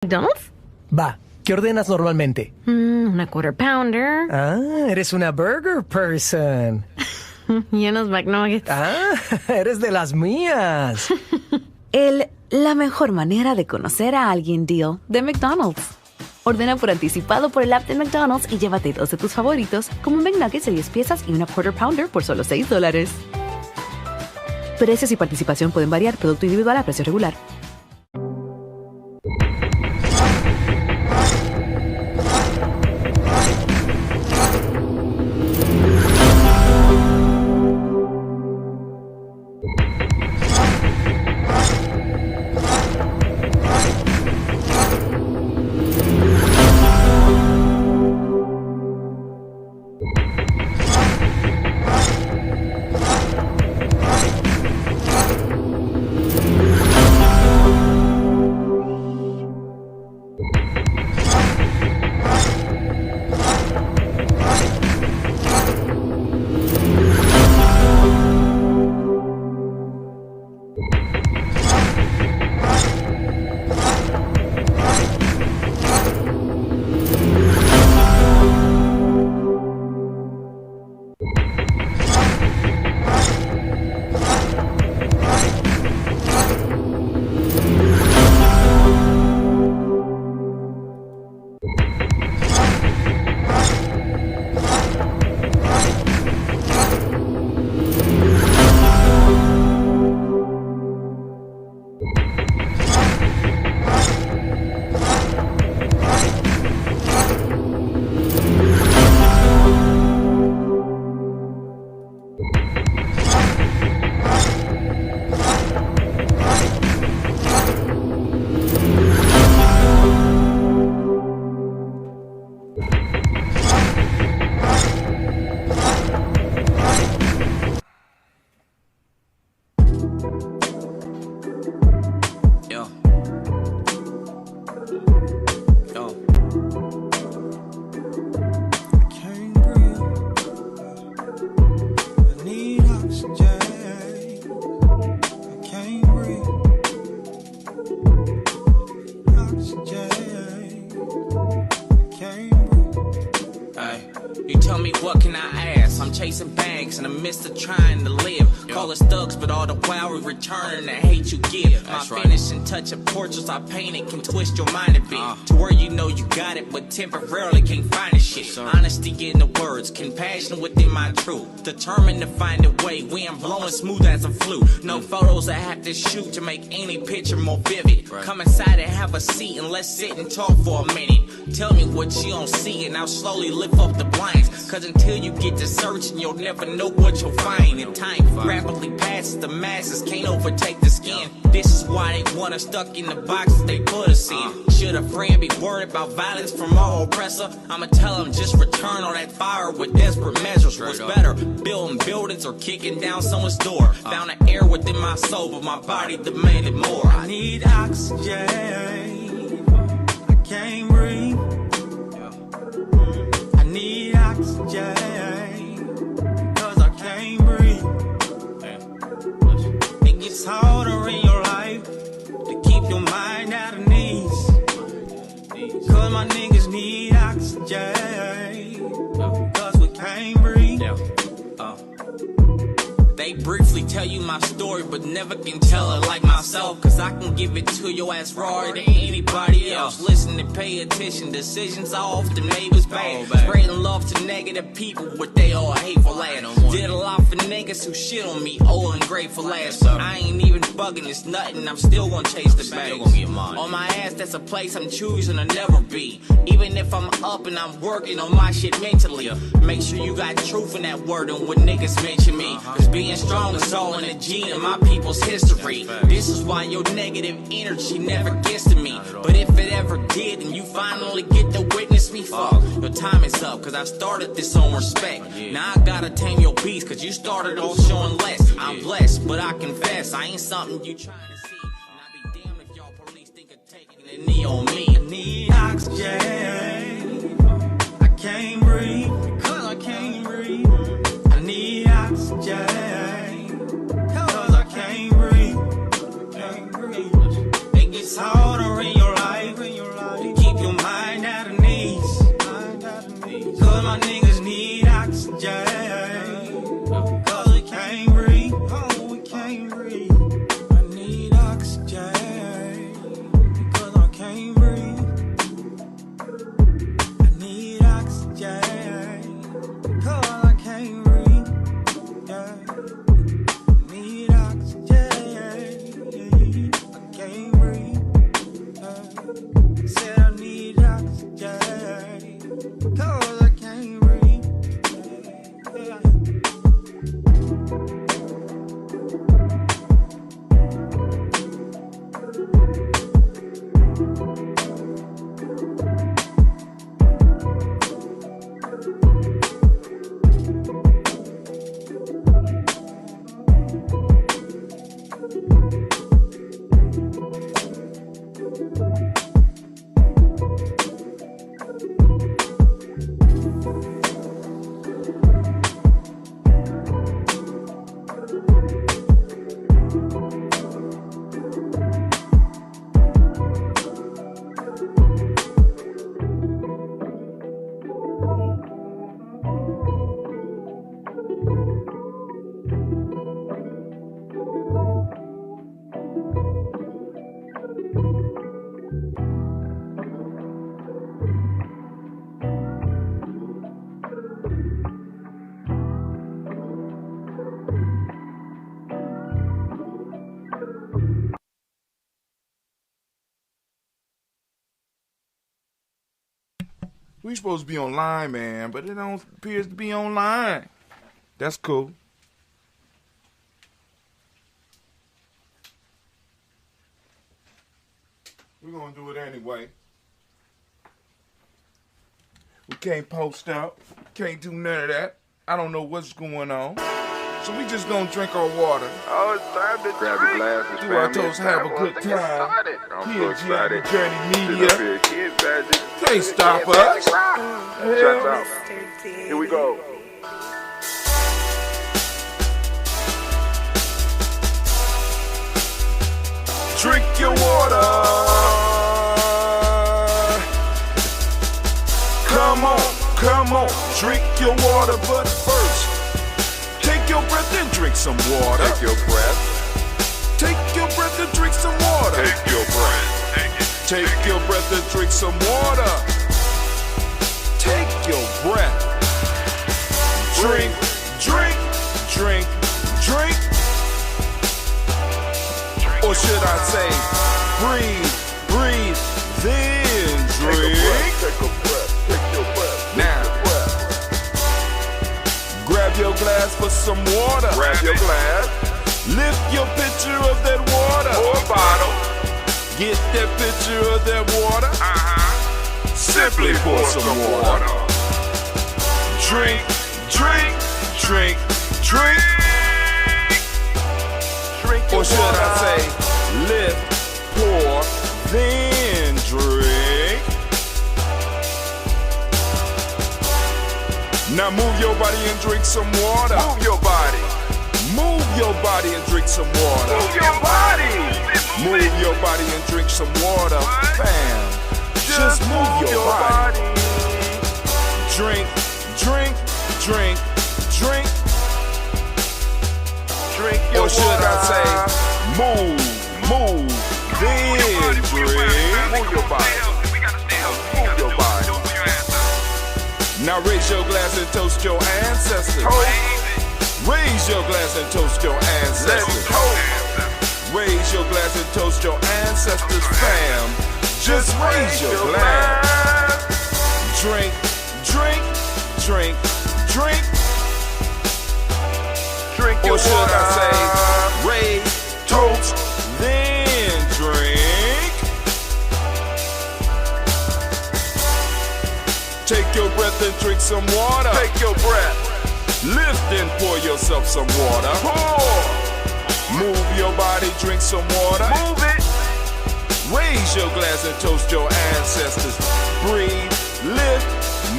¿McDonald's? Va, ¿qué ordenas normalmente? Una quarter pounder. Ah, eres una burger person. Y unos McNuggets. Ah, eres de las mías. La mejor manera de conocer a alguien deal de McDonald's. Ordena por anticipado por el app de McDonald's y llévate 2 de tus favoritos, como un McNuggets de 10 piezas y una quarter pounder por solo $6. Precios y participación pueden variar, producto individual a precio regular. Chasing bags and I miss the trying to live. Call us thugs, but all the while we return the hate you give. My finishing touch of portraits I painted can twist your mind a bit to where you know you got it, but temporarily can't find the shit. Honesty in the words, compassion within my truth. Determined to find a way, wind blowing smooth as a flute. No photos I have to shoot to make any picture more vivid. Come inside and have a seat and let's sit and talk for a minute. Tell me what you don't see and I'll slowly lift up the blinds. Cause until you get to searching, you'll never know what you'll find. And time rapidly passes, the masses can't overtake the skin. This is why they want us stuck in the boxes they put us in. Should a friend be worried about violence from our oppressor? I'ma tell them just return on that fire with desperate measures. What's better, building buildings or kicking down someone's door? Found an air within my soul, but my body demanded more. I need oxygen, I can't breathe. I need oxygen, cause I can't breathe. It gets harder in your life to keep your mind out of knees. Cause my niggas need oxygen, cause we can't breathe. They briefly tell you my story, but never can tell it like myself. Cause I can give it to your ass rawer than anybody else. Listen and pay attention, decisions are often made with bad. Spreading love to negative people with they all hateful ass. Did a lot for niggas who shit on me, old and grateful ass. But I ain't even bugging, it's nothing, I'm still gonna chase the bag. On my ass, that's a place I'm choosing to never be. Even if I'm up and I'm working on my shit mentally. Make sure you got truth in that word and when niggas mention me. Cause being strong is all in the gene in my people's history. This is why your negative energy never gets to me. But if it ever did and you finally get to witness me, fuck, your time is up. Cause I started this on respect. Now I gotta tame your beast cause you started off showing less. I'm blessed, but I confess I ain't something you trying to see. And I be damned if y'all police think of taking a knee on me. I need oxygen, I can't breathe, cause I can't breathe. I need oxygen, cause I can't breathe. It gets harder in your life Said I need oxygen, 'cause I can't breathe. We supposed to be online, man, but it don't appears to be online. That's cool. We're gonna do it anyway. We can't post up, can't do none of that. I don't know what's going on. So we just gonna drink our water. Oh, it's time to Grab drink. your glasses, do our toast, have a good time. I'm Here, so excited. Journey Sit Media. up here, Kid Magic. Can't stop Kid us. Magic. Check out. Here we go. Drink your water. Come on, drink your water, but first, take your breath and drink some water. Take your breath. Take your breath and drink some water. Take your breath. Take it. Take your breath and drink some water. Take your breath. Drink, drink, drink, drink. Or should I say, breathe, breathe, then drink. Take a breath. Take your breath. Now, grab your glass for some water. Grab your glass. Lift your pitcher of that water. Or a bottle. Get that pitcher of that water. Simply pour some water. Drink, drink, drink, drink. Drink your Or should water. I say, lift, pour, then drink. Now move your body and drink some water. Move your body. Move your body and drink some water. Move your body. Move your body and drink some water. Bam. Just move your body. Drink, drink, drink, drink. Drink your Or should water. I say, move, move, then drink. Move your body. Move your body. Now raise your glass and toast your ancestors. Raise your glass and toast your Let's ancestors. toast. Raise your glass and toast your ancestors, fam. Just raise your glass. Drink, drink, drink, drink. Drink your Or should water. I say, raise, toast, then drink. Take your breath and drink some water. Take your breath. Lift and pour yourself some water. Pour. Move your body, drink some water. Move it. Raise your glass and toast your ancestors. Breathe, lift,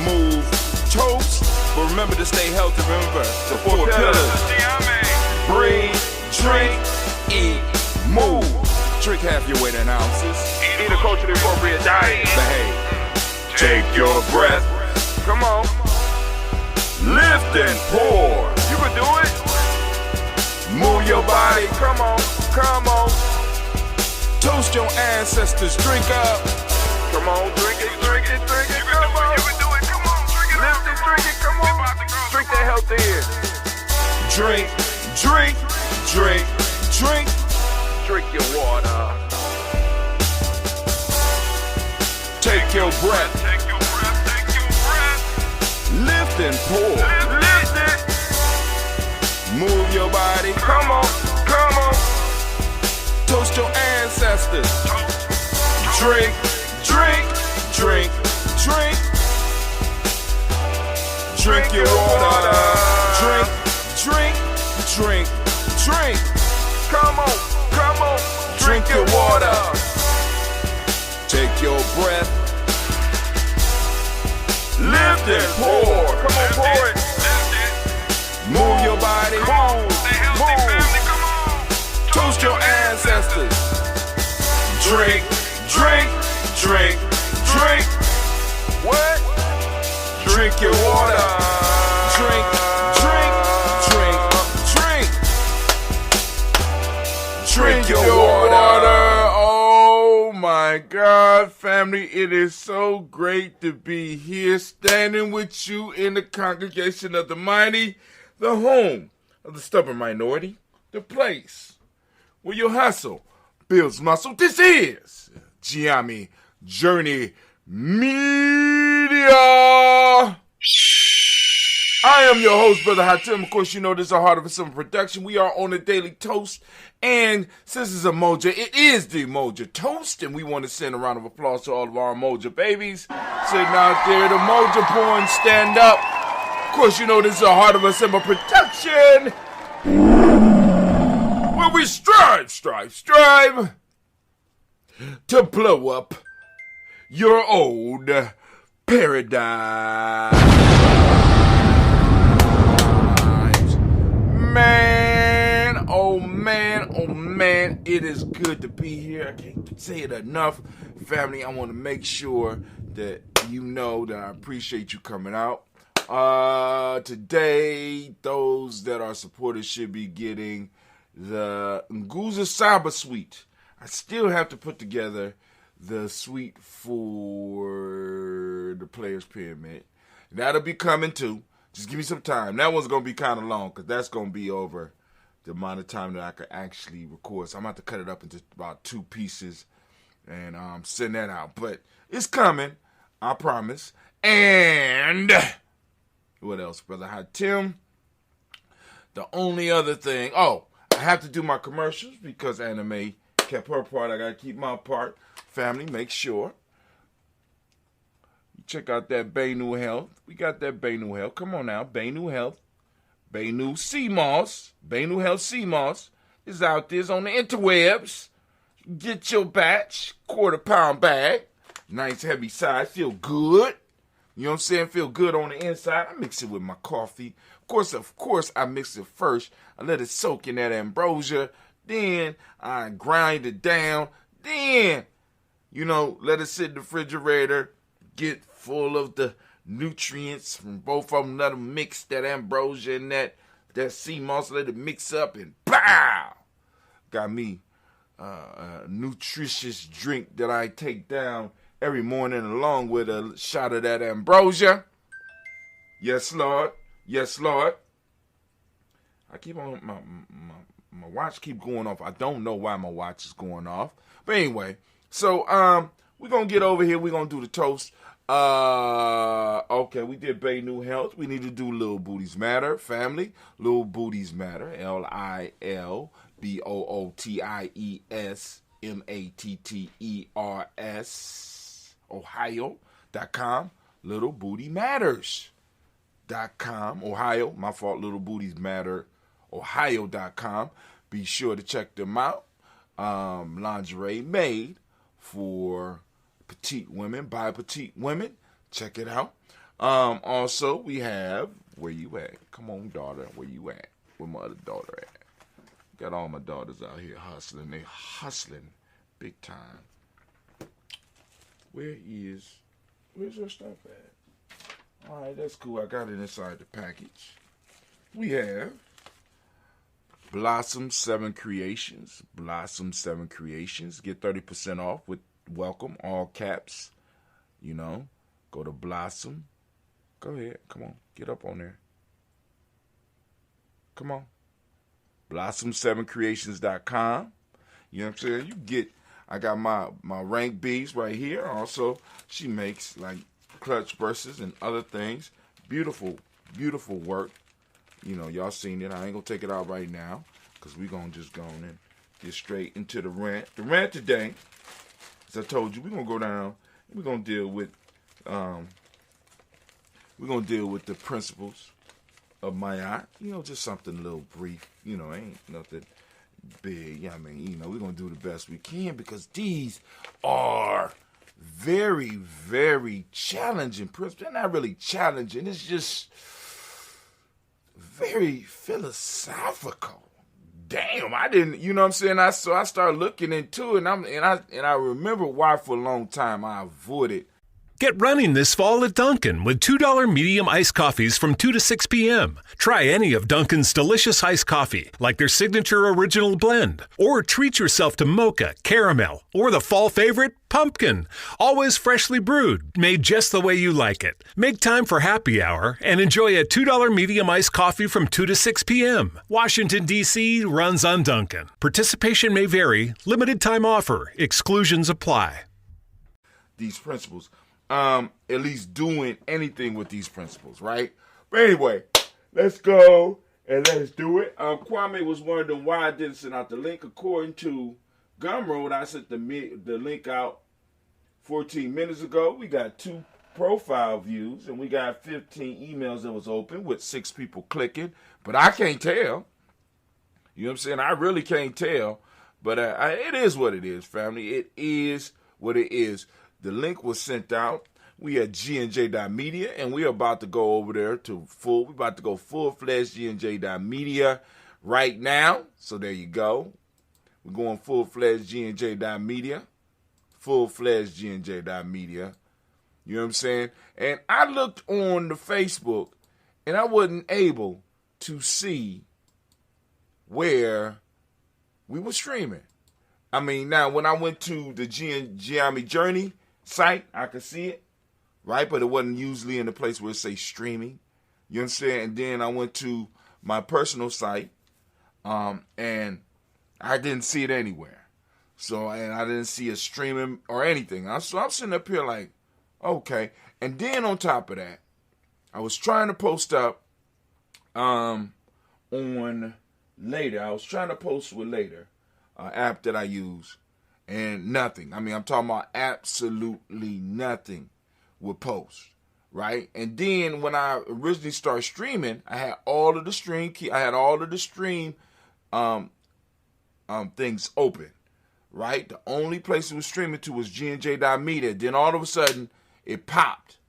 move, toast. But remember to stay healthy. Remember the four pillars. Breathe, drink, eat, move. Drink half your weight in ounces. Eat a culturally appropriate diet. Behave. Take your breath. Come on. Lift and pour. You can do it. Move your body. Come on. Come on. Toast your ancestors. Drink up. Come on. Drink it. Drink it. Drink it. Come on. You can do it. Come on. Drink it. Lift it. Drink it. Come on. Drink that health in. Drink, drink, drink, drink. Drink your water. Take your breath. Take your breath, take your breath. Lift and pour. Lift it. Move your body. Come on, come on. Toast your ancestors. Drink, drink, drink, drink. Drink your water. Drink, drink, drink, drink. Come on, come on. Drink your water. Take your breath. Lift and pour. Come on, pour it. Move your body. Stay healthy, family. Come on. Toast your ancestors. Drink, drink, drink, drink. What? Drink your water. Drink, drink, drink, drink. Drink your water. Oh my God, family. It is so great to be here standing with you in the congregation of the mighty, the home of the stubborn minority, the place where your hustle builds muscle. This is Gianni Journey Media. I am your host, Brother Hatim. Of course, you know this is a Heart of a Simple production. We are on a daily toast. And since it's Umoja, it is the Umoja toast. And we want to send a round of applause to all of our Umoja babies sitting out there. The Umoja porn, stand up. Of course, you know this is a Heart of a Simple production. Where we strive to blow up your old paradigm. Man, oh man, it is good to be here. I can't say it enough. Family, I want to make sure that you know that I appreciate you coming out. Today, those that are supporters should be getting the Nguza Saba suite. I still have to put together the suite for the Players Pyramid. That'll be coming too. Just give me some time. That one's going to be kind of long because that's going to be over the amount of time that I could actually record. So I'm going to have to cut it up into about 2 pieces and send that out. But it's coming. I promise. And what else, Brother Hatim? The only other thing. Oh, I have to do my commercials because Anime kept her part. I got to keep my part. Family, make sure. Check out that Baynu Health. We got that Baynu Health. Come on now. Baynu Health. Baynu CMOS. Baynu Health CMOS is out there. It's on the interwebs. Get your batch. 1/4 pound bag. Nice heavy size. Feel good. You know what I'm saying? Feel good on the inside. I mix it with my coffee. Of course, I mix it first. I let it soak in that ambrosia. Then I grind it down. Then, let it sit in the refrigerator. Get full of the nutrients from both of them. Let them mix that ambrosia and that sea moss. Let it mix up and pow! Got me a nutritious drink that I take down every morning along with a shot of that ambrosia. Yes, Lord. Yes, Lord. I keep on, my watch keep going off. I don't know why my watch is going off. But anyway, so we're going to get over here. We're going to do the toast. Okay, we did Baynu Health. We need to do Lil Booties Matter, family. Lil Booties Matter, LilBootieMatters, Ohio.com, Little Booty Matters.com, Ohio, my fault, Little Booties Matter, Ohio.com. Be sure to check them out. Lingerie made for petite women, by petite women. Check it out. Also, we have, where you at? Come on, daughter, where you at? Where my other daughter at? Got all my daughters out here hustling. They hustling big time. Where's her stuff at? All right, that's cool. I got it inside the package. We have Blossom 7 Creations. Blossom 7 Creations. Get 30% off with welcome, all caps. Go to Blossom. Go ahead. Come on. Get up on there. Come on. Blossom7creations.com. You know what I'm saying? I got my rank B's right here. Also, she makes like clutch purses and other things. Beautiful, beautiful work. You know, y'all seen it. I ain't gonna take it out right now because we gonna just go on and get straight into the rant. The rant today, as I told you, we're gonna go down and we're gonna deal with the principles of Maat. You know, just something a little brief. You know, ain't nothing big. I mean, you know, we're gonna do the best we can because these are very, very challenging principles. They're not really challenging. It's just very philosophical. Damn, I didn't, you know what I'm saying? So I started looking into it, and I remember why for a long time I avoided. Get running this fall at Dunkin' with $2 medium iced coffees from 2 to 6 p.m. Try any of Dunkin's delicious iced coffee, like their signature original blend. Or treat yourself to mocha, caramel, or the fall favorite, pumpkin. Always freshly brewed, made just the way you like it. Make time for happy hour and enjoy a $2 medium iced coffee from 2 to 6 p.m. Washington, D.C. runs on Dunkin'. Participation may vary. Limited time offer. Exclusions apply. These principles. At least doing anything with these principles, right? But anyway, let's go and let's do it. Kwame was wondering why I didn't send out the link. According to Gumroad, I sent the link out 14 minutes ago. We got 2 profile views, and we got 15 emails that was open with 6 people clicking. But I can't tell. You know what I'm saying? I really can't tell. But it is what it is, family. It is what it is. The link was sent out. We at GNJ.media, and we're about to go over there we're about to go full-fledged GNJ.media right now. So there you go. We're going full-fledged GNJ.media. Full-fledged GNJ.media. You know what I'm saying? And I looked on the Facebook, and I wasn't able to see where we were streaming. I mean, now, when I went to the Giami Journey site, I could see it, right? But it wasn't usually in the place where it say streaming. You understand? And then I went to my personal site, and I didn't see it anywhere. So, and I didn't see it streaming or anything. So I'm sitting up here like, okay. And then on top of that, I was trying to post up on Later. I was trying to post with Later, app that I use. And nothing. I mean, I'm talking about absolutely nothing would post, right? And then when I originally started streaming, I had all of the stream things open, right? The only place it was streaming to was GNJ.media. Then all of a sudden, it popped,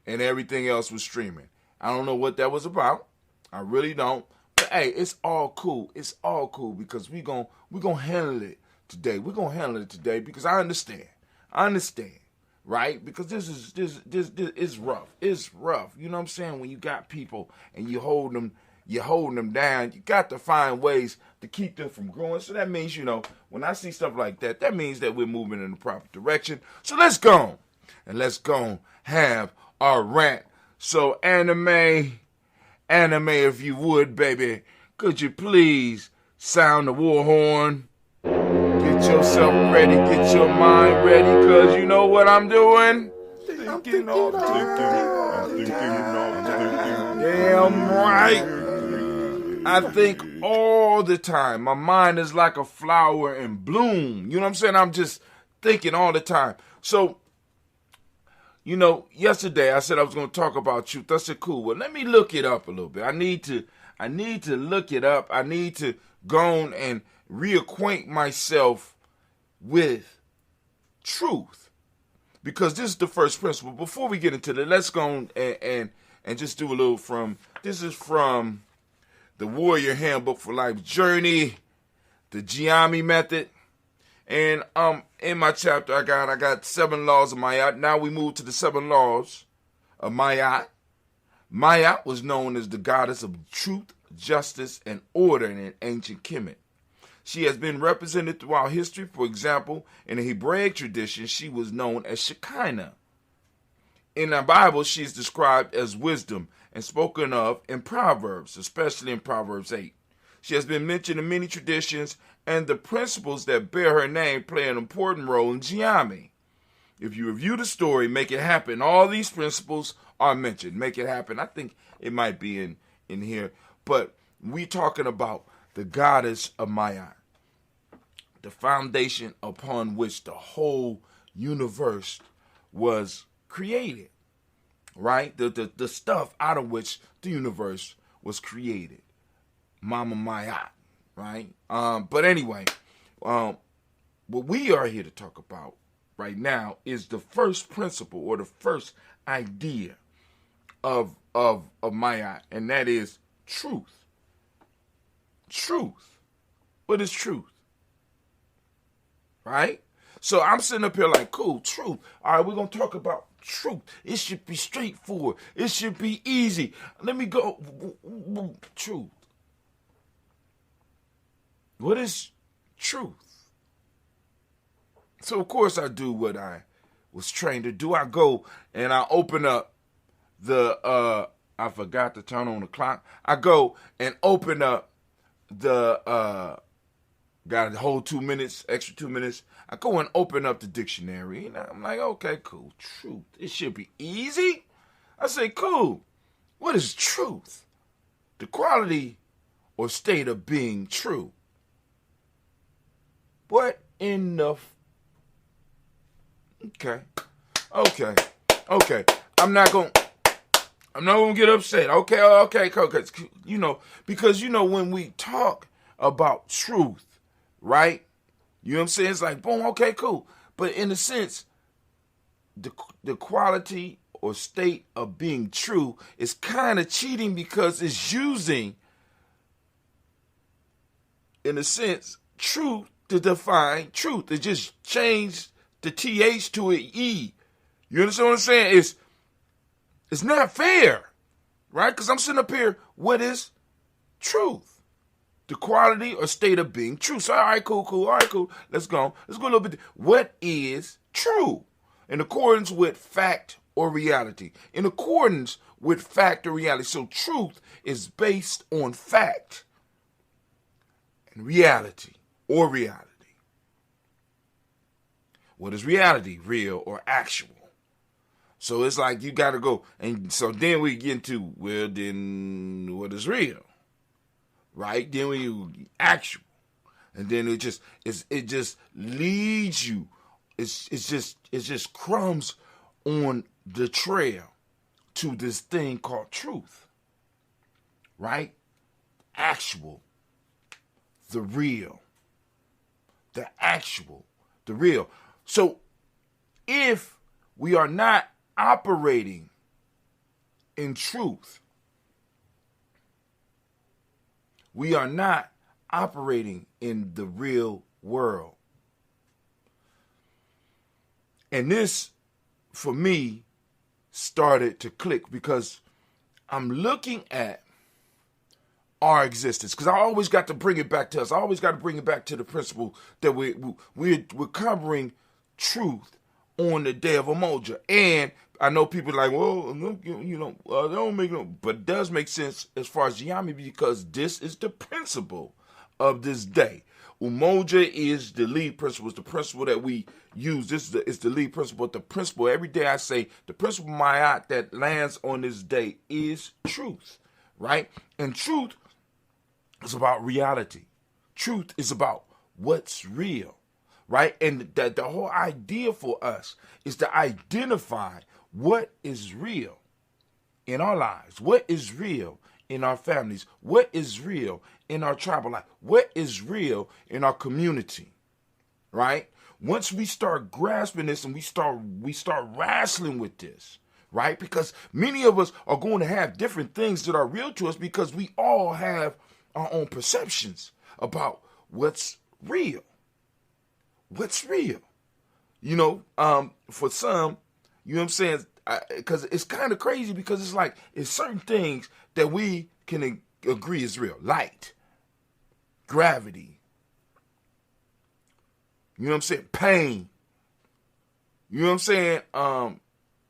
and everything else was streaming. I don't know what that was about. I really don't. But hey, it's all cool. It's all cool because we gonna handle it today. We're going to handle it today because I understand, right? Because this is rough. It's rough. You know what I'm saying? When you got people and you hold them down, you got to find ways to keep them from growing. So that means, you know, when I see stuff like that, that means that we're moving in the proper direction. So let's go and have our rant. So anime, if you would, baby, could you please sound the war horn? Get yourself ready, get your mind ready, cause you know what I'm doing? Thinking all the time. Damn right. I think all the time. My mind is like a flower in bloom. You know what I'm saying? I'm just thinking all the time. So, you know, yesterday I said I was going to talk about truth. I said, cool. Well, let me look it up a little bit. I need to look it up. I need to go on and reacquaint myself with truth, because this is the first principle. Before we get into that, let's go on and just do a little this is from the Warrior Handbook for Life Journey, the Giami method. And in my chapter I got 7 laws of Maat. Now we move to the 7 laws of Maat. Maat was known as the goddess of truth, justice, and order in ancient Kemet. She has been represented throughout history. For example, in the Hebraic tradition, she was known as Shekinah. In the Bible, she is described as wisdom and spoken of in Proverbs, especially in Proverbs 8. She has been mentioned in many traditions, and the principles that bear her name play an important role in Giami. If you review the story, Make It Happen, all these principles are mentioned. Make It Happen. I think it might be in here. But we talking about the goddess of Maat, the foundation upon which the whole universe was created, right? The stuff out of which the universe was created. Mama Maat, right? But anyway, what we are here to talk about right now is the first principle or the first idea of Maat, and that is truth. Truth. What is truth? Right? So I'm sitting up here like, cool, truth. All right, we're going to talk about truth. It should be straightforward. It should be easy. Let me go. Truth. What is truth? So, of course, I do what I was trained to do. I go and I open up the, I forgot to turn on the clock. I go and open up the, got a whole 2 minutes, extra 2 minutes. I go and open up the dictionary. And I'm like, okay, cool. Truth. It should be easy. I say, cool. What is truth? The quality or state of being true. What in the... Okay. I'm not gonna get upset. Okay. You know, because you know when we talk about truth, right? You know what I'm saying? It's like, boom, okay, cool. But in a sense, the quality or state of being true is kind of cheating because it's using, in a sense, truth to define truth. It just changed the TH to an E. You understand what I'm saying? It's not fair, right? Because I'm sitting up here, what is truth? The quality or state of being true. So, all right, cool. All right, cool. Let's go a little bit. What is true? In accordance with fact or reality. In accordance with fact or reality. So, truth is based on fact and reality or reality. What is reality? Real or actual? So it's like you got to go. And so then we get into, well, then what is real? Right? Then we actual. And then it just leads you. It's just crumbs on the trail to this thing called truth. Right? Actual. The real. The actual. The real. So if we are not operating in truth, we are not operating in the real world. And this, for me, started to click because I'm looking at our existence. Because I always got to bring it back to us. I always got to bring it back to the principle that we're covering truth on the day of Umoja. And I know people are like, well, you know, they don't make no, but it does make sense as far as Giami because this is the principle of this day. Umoja is the lead principle. It's the principle that we use. This is the lead principle. The principle, every day I say, the principle Maat that lands on this day is truth, right? And truth is about reality. Truth is about what's real. Right? And the whole idea for us is to identify what is real in our lives, what is real in our families, what is real in our tribal life, what is real in our community, right? Once we start grasping this and we start wrestling with this, right? Because many of us are going to have different things that are real to us because we all have our own perceptions about what's real. What's real? You know, for some, you know what I'm saying? Because it's kind of crazy because it's like, it's certain things that we can agree is real. Light, gravity, you know what I'm saying? Pain, you know what I'm saying?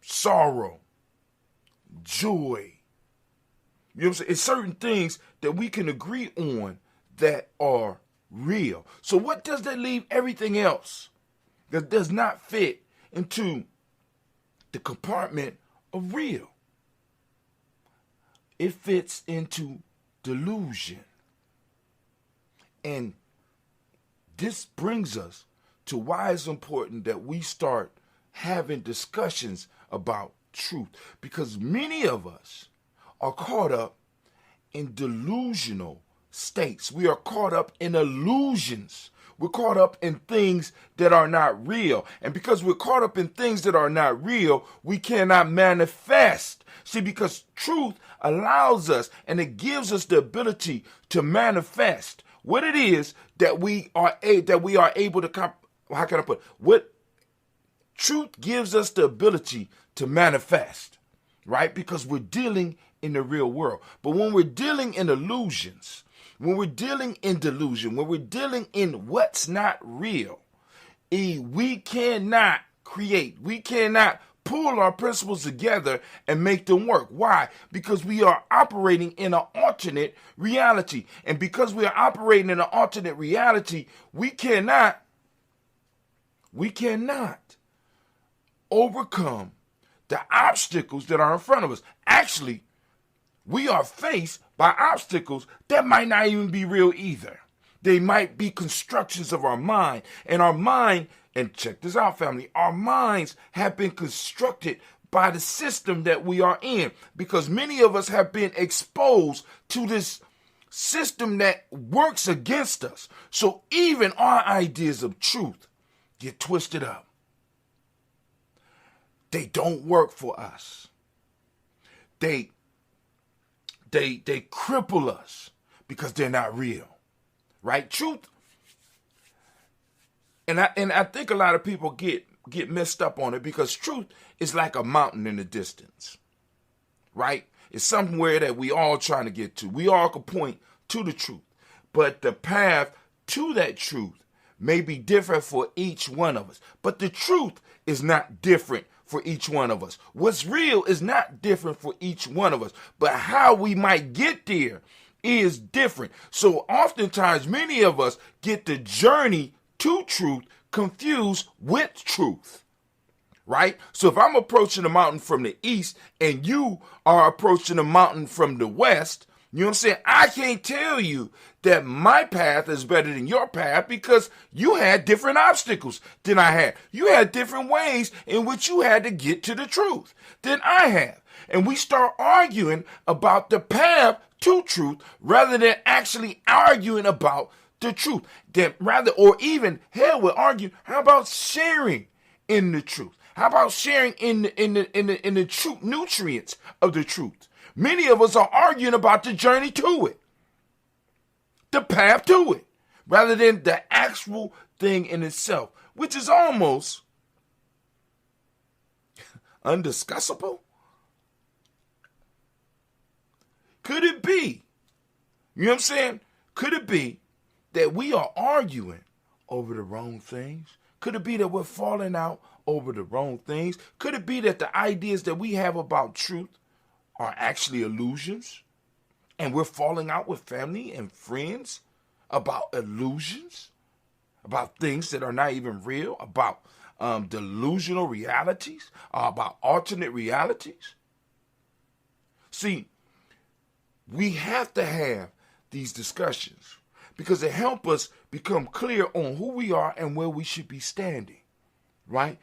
Sorrow, joy. You know what I'm saying? It's certain things that we can agree on that are real. So what does that leave everything else that does not fit into the compartment of real? It fits into delusion. And this brings us to why it's important that we start having discussions about truth, because many of us are caught up in delusional states. We are caught up in illusions. We're caught up in things that are not real. And because we're caught up in things that are not real, we cannot manifest. See, because truth allows us and it gives us the ability to manifest what it is that we are able to how can I put it? What truth gives us the ability to manifest, right? Because we're dealing in the real world. But when we're dealing in illusions, when we're dealing in delusion, when we're dealing in what's not real, we cannot create, we cannot pull our principles together and make them work. Why? Because we are operating in an alternate reality. And because we are operating in an alternate reality, we cannot overcome the obstacles that are in front of us. Actually, we are faced by obstacles that might not even be real either. They might be constructions of our mind. And our mind, and check this out, family, our minds have been constructed by the system that we are in, because many of us have been exposed to this system that works against us. So even our ideas of truth get twisted up. They don't work for us. They cripple us because they're not real, right? Truth, and I think a lot of people get messed up on it, because truth is like a mountain in the distance, right? It's somewhere that we all trying to get to. We all can point to the truth, but the path to that truth may be different for each one of us. But the truth is not different for each one of us. What's real is not different for each one of us, but how we might get there is different. So oftentimes many of us get the journey to truth confused with truth, right? So if I'm approaching the mountain from the east and you are approaching the mountain from the west, you know what I'm saying? I can't tell you that my path is better than your path, because you had different obstacles than I had. You had different ways in which you had to get to the truth than I have. And we start arguing about the path to truth rather than actually arguing about the truth. Or even, hell, we'll argue, how about sharing in the truth? How about sharing in the truth, nutrients of the truth? Many of us are arguing about the journey to it, the path to it, rather than the actual thing in itself, which is almost undiscussable. Could it be, you know what I'm saying? Could it be that we are arguing over the wrong things? Could it be that we're falling out over the wrong things? Could it be that the ideas that we have about truth are actually illusions, and we're falling out with family and friends about illusions, about things that are not even real, about delusional realities, about alternate realities? See, we have to have these discussions because they help us become clear on who we are and where we should be standing, right?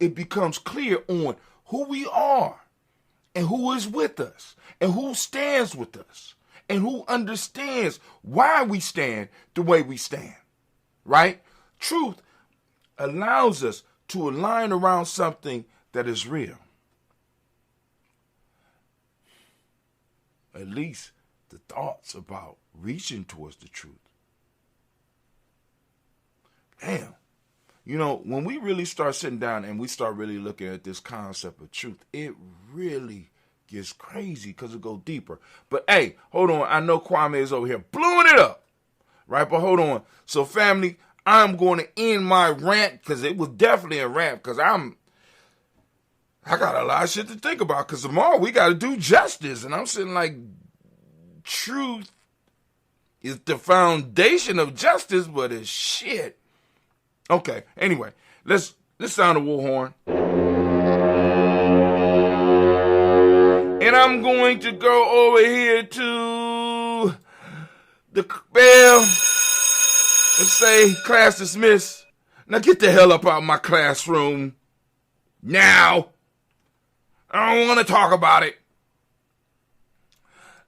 It becomes clear on who we are and who is with us and who stands with us and who understands why we stand the way we stand, right? Truth allows us to align around something that is real. At least the thoughts about reaching towards the truth. Damn. You know, when we really start sitting down and we start really looking at this concept of truth, it really gets crazy because it goes deeper. But hey, hold on. I know Kwame is over here blowing it up, right? But hold on. So family, I'm going to end my rant because it was definitely a rant because I got a lot of shit to think about because tomorrow we got to do justice. And I'm sitting like, truth It's the foundation of justice, but it's shit. Okay, anyway, let's sound a war horn. And I'm going to go over here to the bell and say, class dismissed. Now get the hell up out of my classroom. Now. I don't want to talk about it.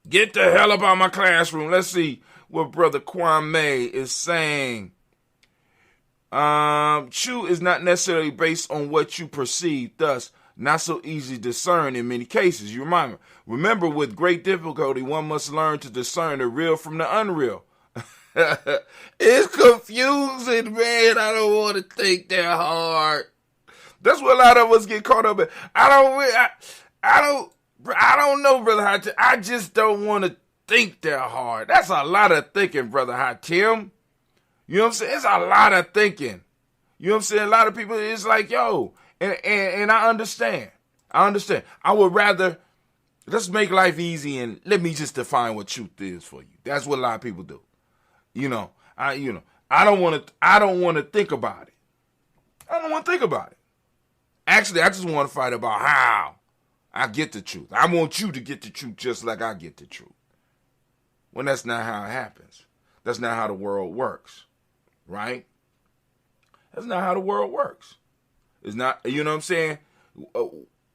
Get the hell up out of my classroom. Let's see what Brother Kwame is saying. Truth is not necessarily based on what you perceive, thus not so easy to discern in many cases. You remember, with great difficulty, one must learn to discern the real from the unreal. It's confusing, man. I don't want to think that hard. That's what a lot of us get caught up in. I don't know, Brother Hatim. I just don't want to think that hard. That's a lot of thinking, Brother Hatim. You know what I'm saying? It's a lot of thinking. You know what I'm saying? A lot of people, it's like, yo, and I understand. I would rather, let's make life easy and let me just define what truth is for you. That's what a lot of people do. I don't want to think about it. I don't want to think about it. Actually, I just want to fight about how I get the truth. I want you to get the truth just like I get the truth. When that's not how it happens. That's not how the world works. Right? That's not how the world works. It's not, you know what I'm saying?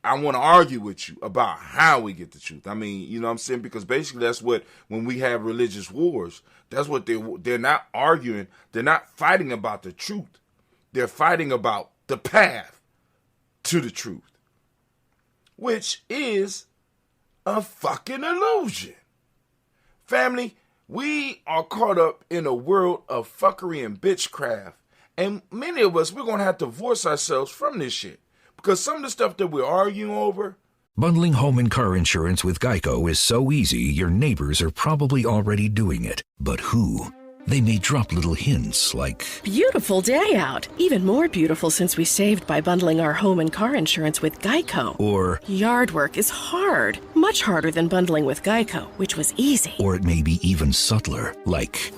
I want to argue with you about how we get the truth. I mean, you know what I'm saying? Because basically that's what, when we have religious wars, that's what they're not arguing. They're not fighting about the truth. They're fighting about the path to the truth, which is a fucking illusion. Family, we are caught up in a world of fuckery and bitchcraft, and many of us, we're going to have to divorce ourselves from this shit, because some of the stuff that we're arguing over. Bundling home and car insurance with Geico is so easy, your neighbors are probably already doing it. But who? They may drop little hints like, beautiful day out. Even more beautiful since we saved by bundling our home and car insurance with Geico. or Yard work is hard. Much harder than bundling with Geico, which was easy. it may be even subtler, like,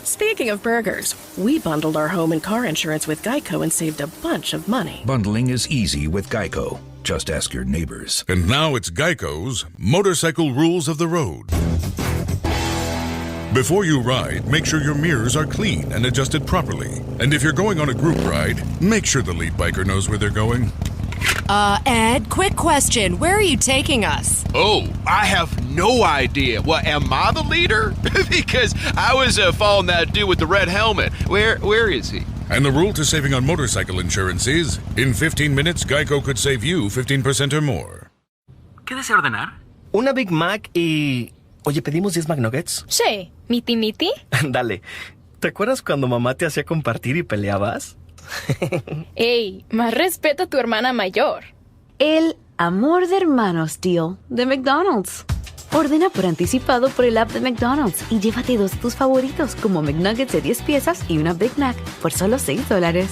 Speaking of burgers, we bundled our home and car insurance with Geico and saved a bunch of money. bundling is easy with Geico. Just ask your neighbors. And now it's Geico's Motorcycle Rules of the Road. Before you ride, make sure your mirrors are clean and adjusted properly. And if you're going on a group ride, make sure the lead biker knows where they're going. Ed, quick question. Where are you taking us? Oh, I have no idea. What, am I the leader? Because I was following that dude with the red helmet. Where is he? And the rule to saving on motorcycle insurance is, in 15 minutes, Geico could save you 15% or more. ¿Qué desea ordenar? Una Big Mac y... Oye, ¿pedimos 10 McNuggets? Sí. ¿Miti? Dale. ¿Te acuerdas cuando mamá te hacía compartir y peleabas? Ey, más respeta a tu hermana mayor. El amor de hermanos deal de McDonald's. Ordena por anticipado por el app de McDonald's y llévate 2 de tus favoritos como McNuggets de 10 piezas y una Big Mac por solo $6.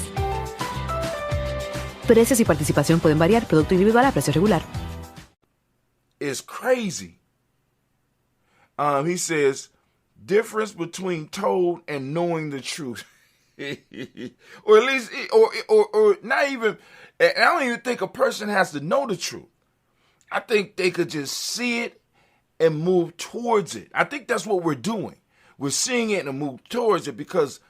Precios y participación pueden variar. Producto individual a precio regular. It's crazy. He says, difference between told and knowing the truth. Or at least, or not even, I don't even think a person has to know the truth. I think they could just see it and move towards it. I think that's what we're doing. We're seeing it and move towards it, because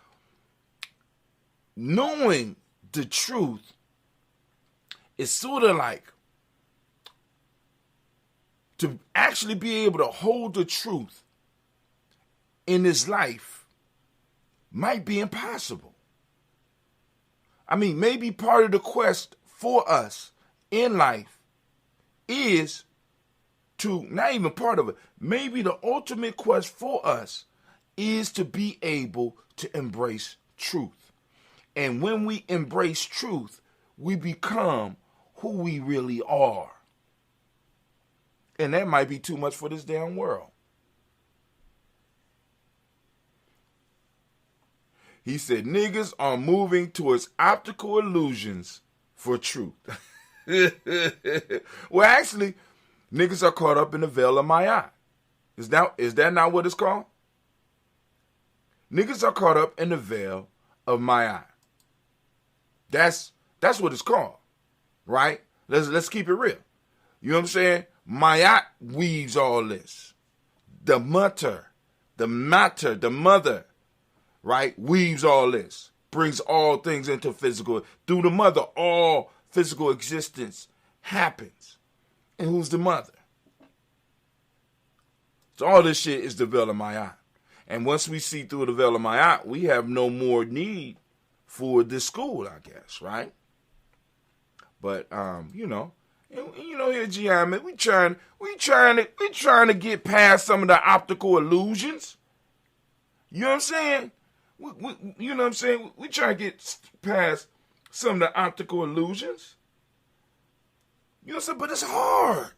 knowing the truth is sort of like, to actually be able to hold the truth in this life might be impossible. I mean, maybe part of the quest for us in life is to, not even part of it, maybe the ultimate quest for us is to be able to embrace truth. And when we embrace truth, we become who we really are. And that might be too much for this damn world. He said, niggas are moving towards optical illusions for truth. Well, actually, niggas are caught up in the veil of Maat. Is that not what it's called? Niggas are caught up in the veil of Maat. That's what it's called, right? Let's keep it real. You know what I'm saying? Maat weaves all this. The mother, right, weaves all this, brings all things into physical. Through the mother, all physical existence happens. And who's the mother? So all this shit is the veil of Maat. And once we see through the veil of Maat, we have no more need for this school, I guess, right? But you know, here, Gianni, we trying to get past some of the optical illusions. You know what I'm saying? You know what I'm saying? We trying to get past some of the optical illusions. You know what I'm saying? But it's hard.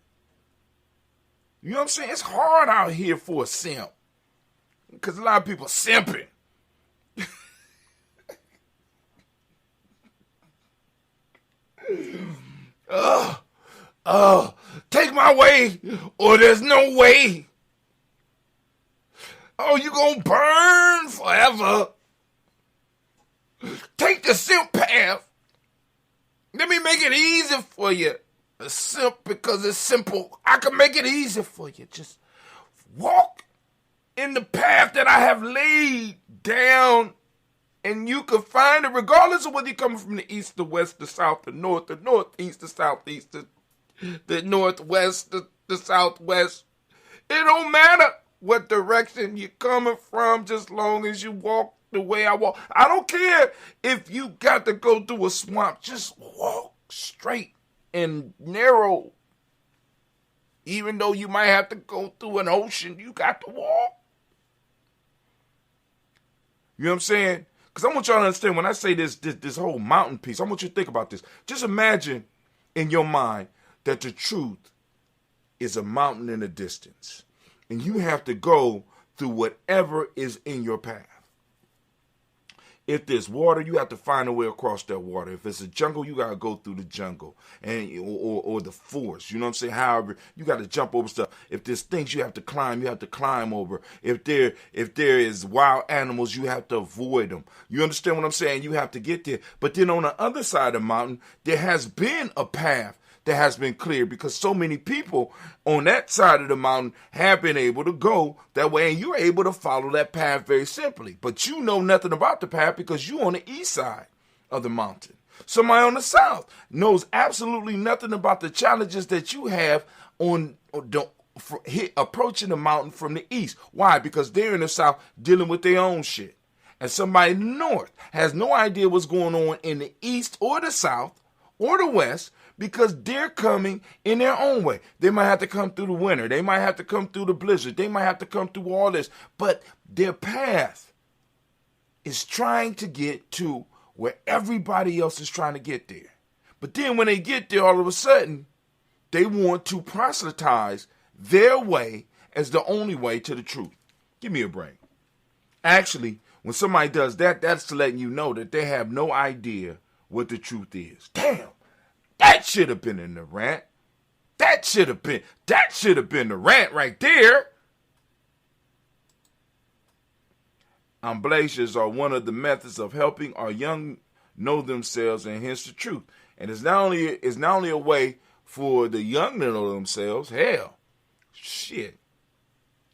You know what I'm saying? It's hard out here for a simp. Because a lot of people simping. Take my way or there's no way. Oh, you gonna burn forever. Take the simp path. Let me make it easy for you. A simp because it's simple. I can make it easy for you. Just walk in the path that I have laid down, and you can find it regardless of whether you're coming from the east, the west, the south, the north, the northeast, the southeast, the northwest, the southwest. It don't matter what direction you're coming from, just long as you walk the way I walk. I don't care if you got to go through a swamp. Just walk straight and narrow. Even though you might have to go through an ocean, you got to walk. You know what I'm saying? Because I want y'all to understand, when I say this whole mountain piece, I want you to think about this. Just imagine in your mind that the truth is a mountain in the distance. And you have to go through whatever is in your path. If there's water, you have to find a way across that water. If it's a jungle, you got to go through the jungle or the forest. You know what I'm saying? However, you got to jump over stuff. If there's things you have to climb over. If there is wild animals, you have to avoid them. You understand what I'm saying? You have to get there. But then on the other side of the mountain, there has been a path that has been cleared because so many people on that side of the mountain have been able to go that way, and you're able to follow that path very simply. But you know nothing about the path because you're on the east side of the mountain. Somebody on the south knows absolutely nothing about the challenges that you have approaching the mountain from the east. Why? Because they're in the south dealing with their own shit. And somebody in the north has no idea what's going on in the east or the south or the west, because they're coming in their own way. They might have to come through the winter. They might have to come through the blizzard. They might have to come through all this. But their path is trying to get to where everybody else is trying to get there. But then when they get there, all of a sudden, they want to proselytize their way as the only way to the truth. Give me a break. Actually, when somebody does that, that's letting you know that they have no idea what the truth is. Damn. That should have been in the rant. That should have been the rant right there. Amblations are one of the methods of helping our young know themselves and hence the truth. And it's not only a way for the young to know themselves. Hell, shit.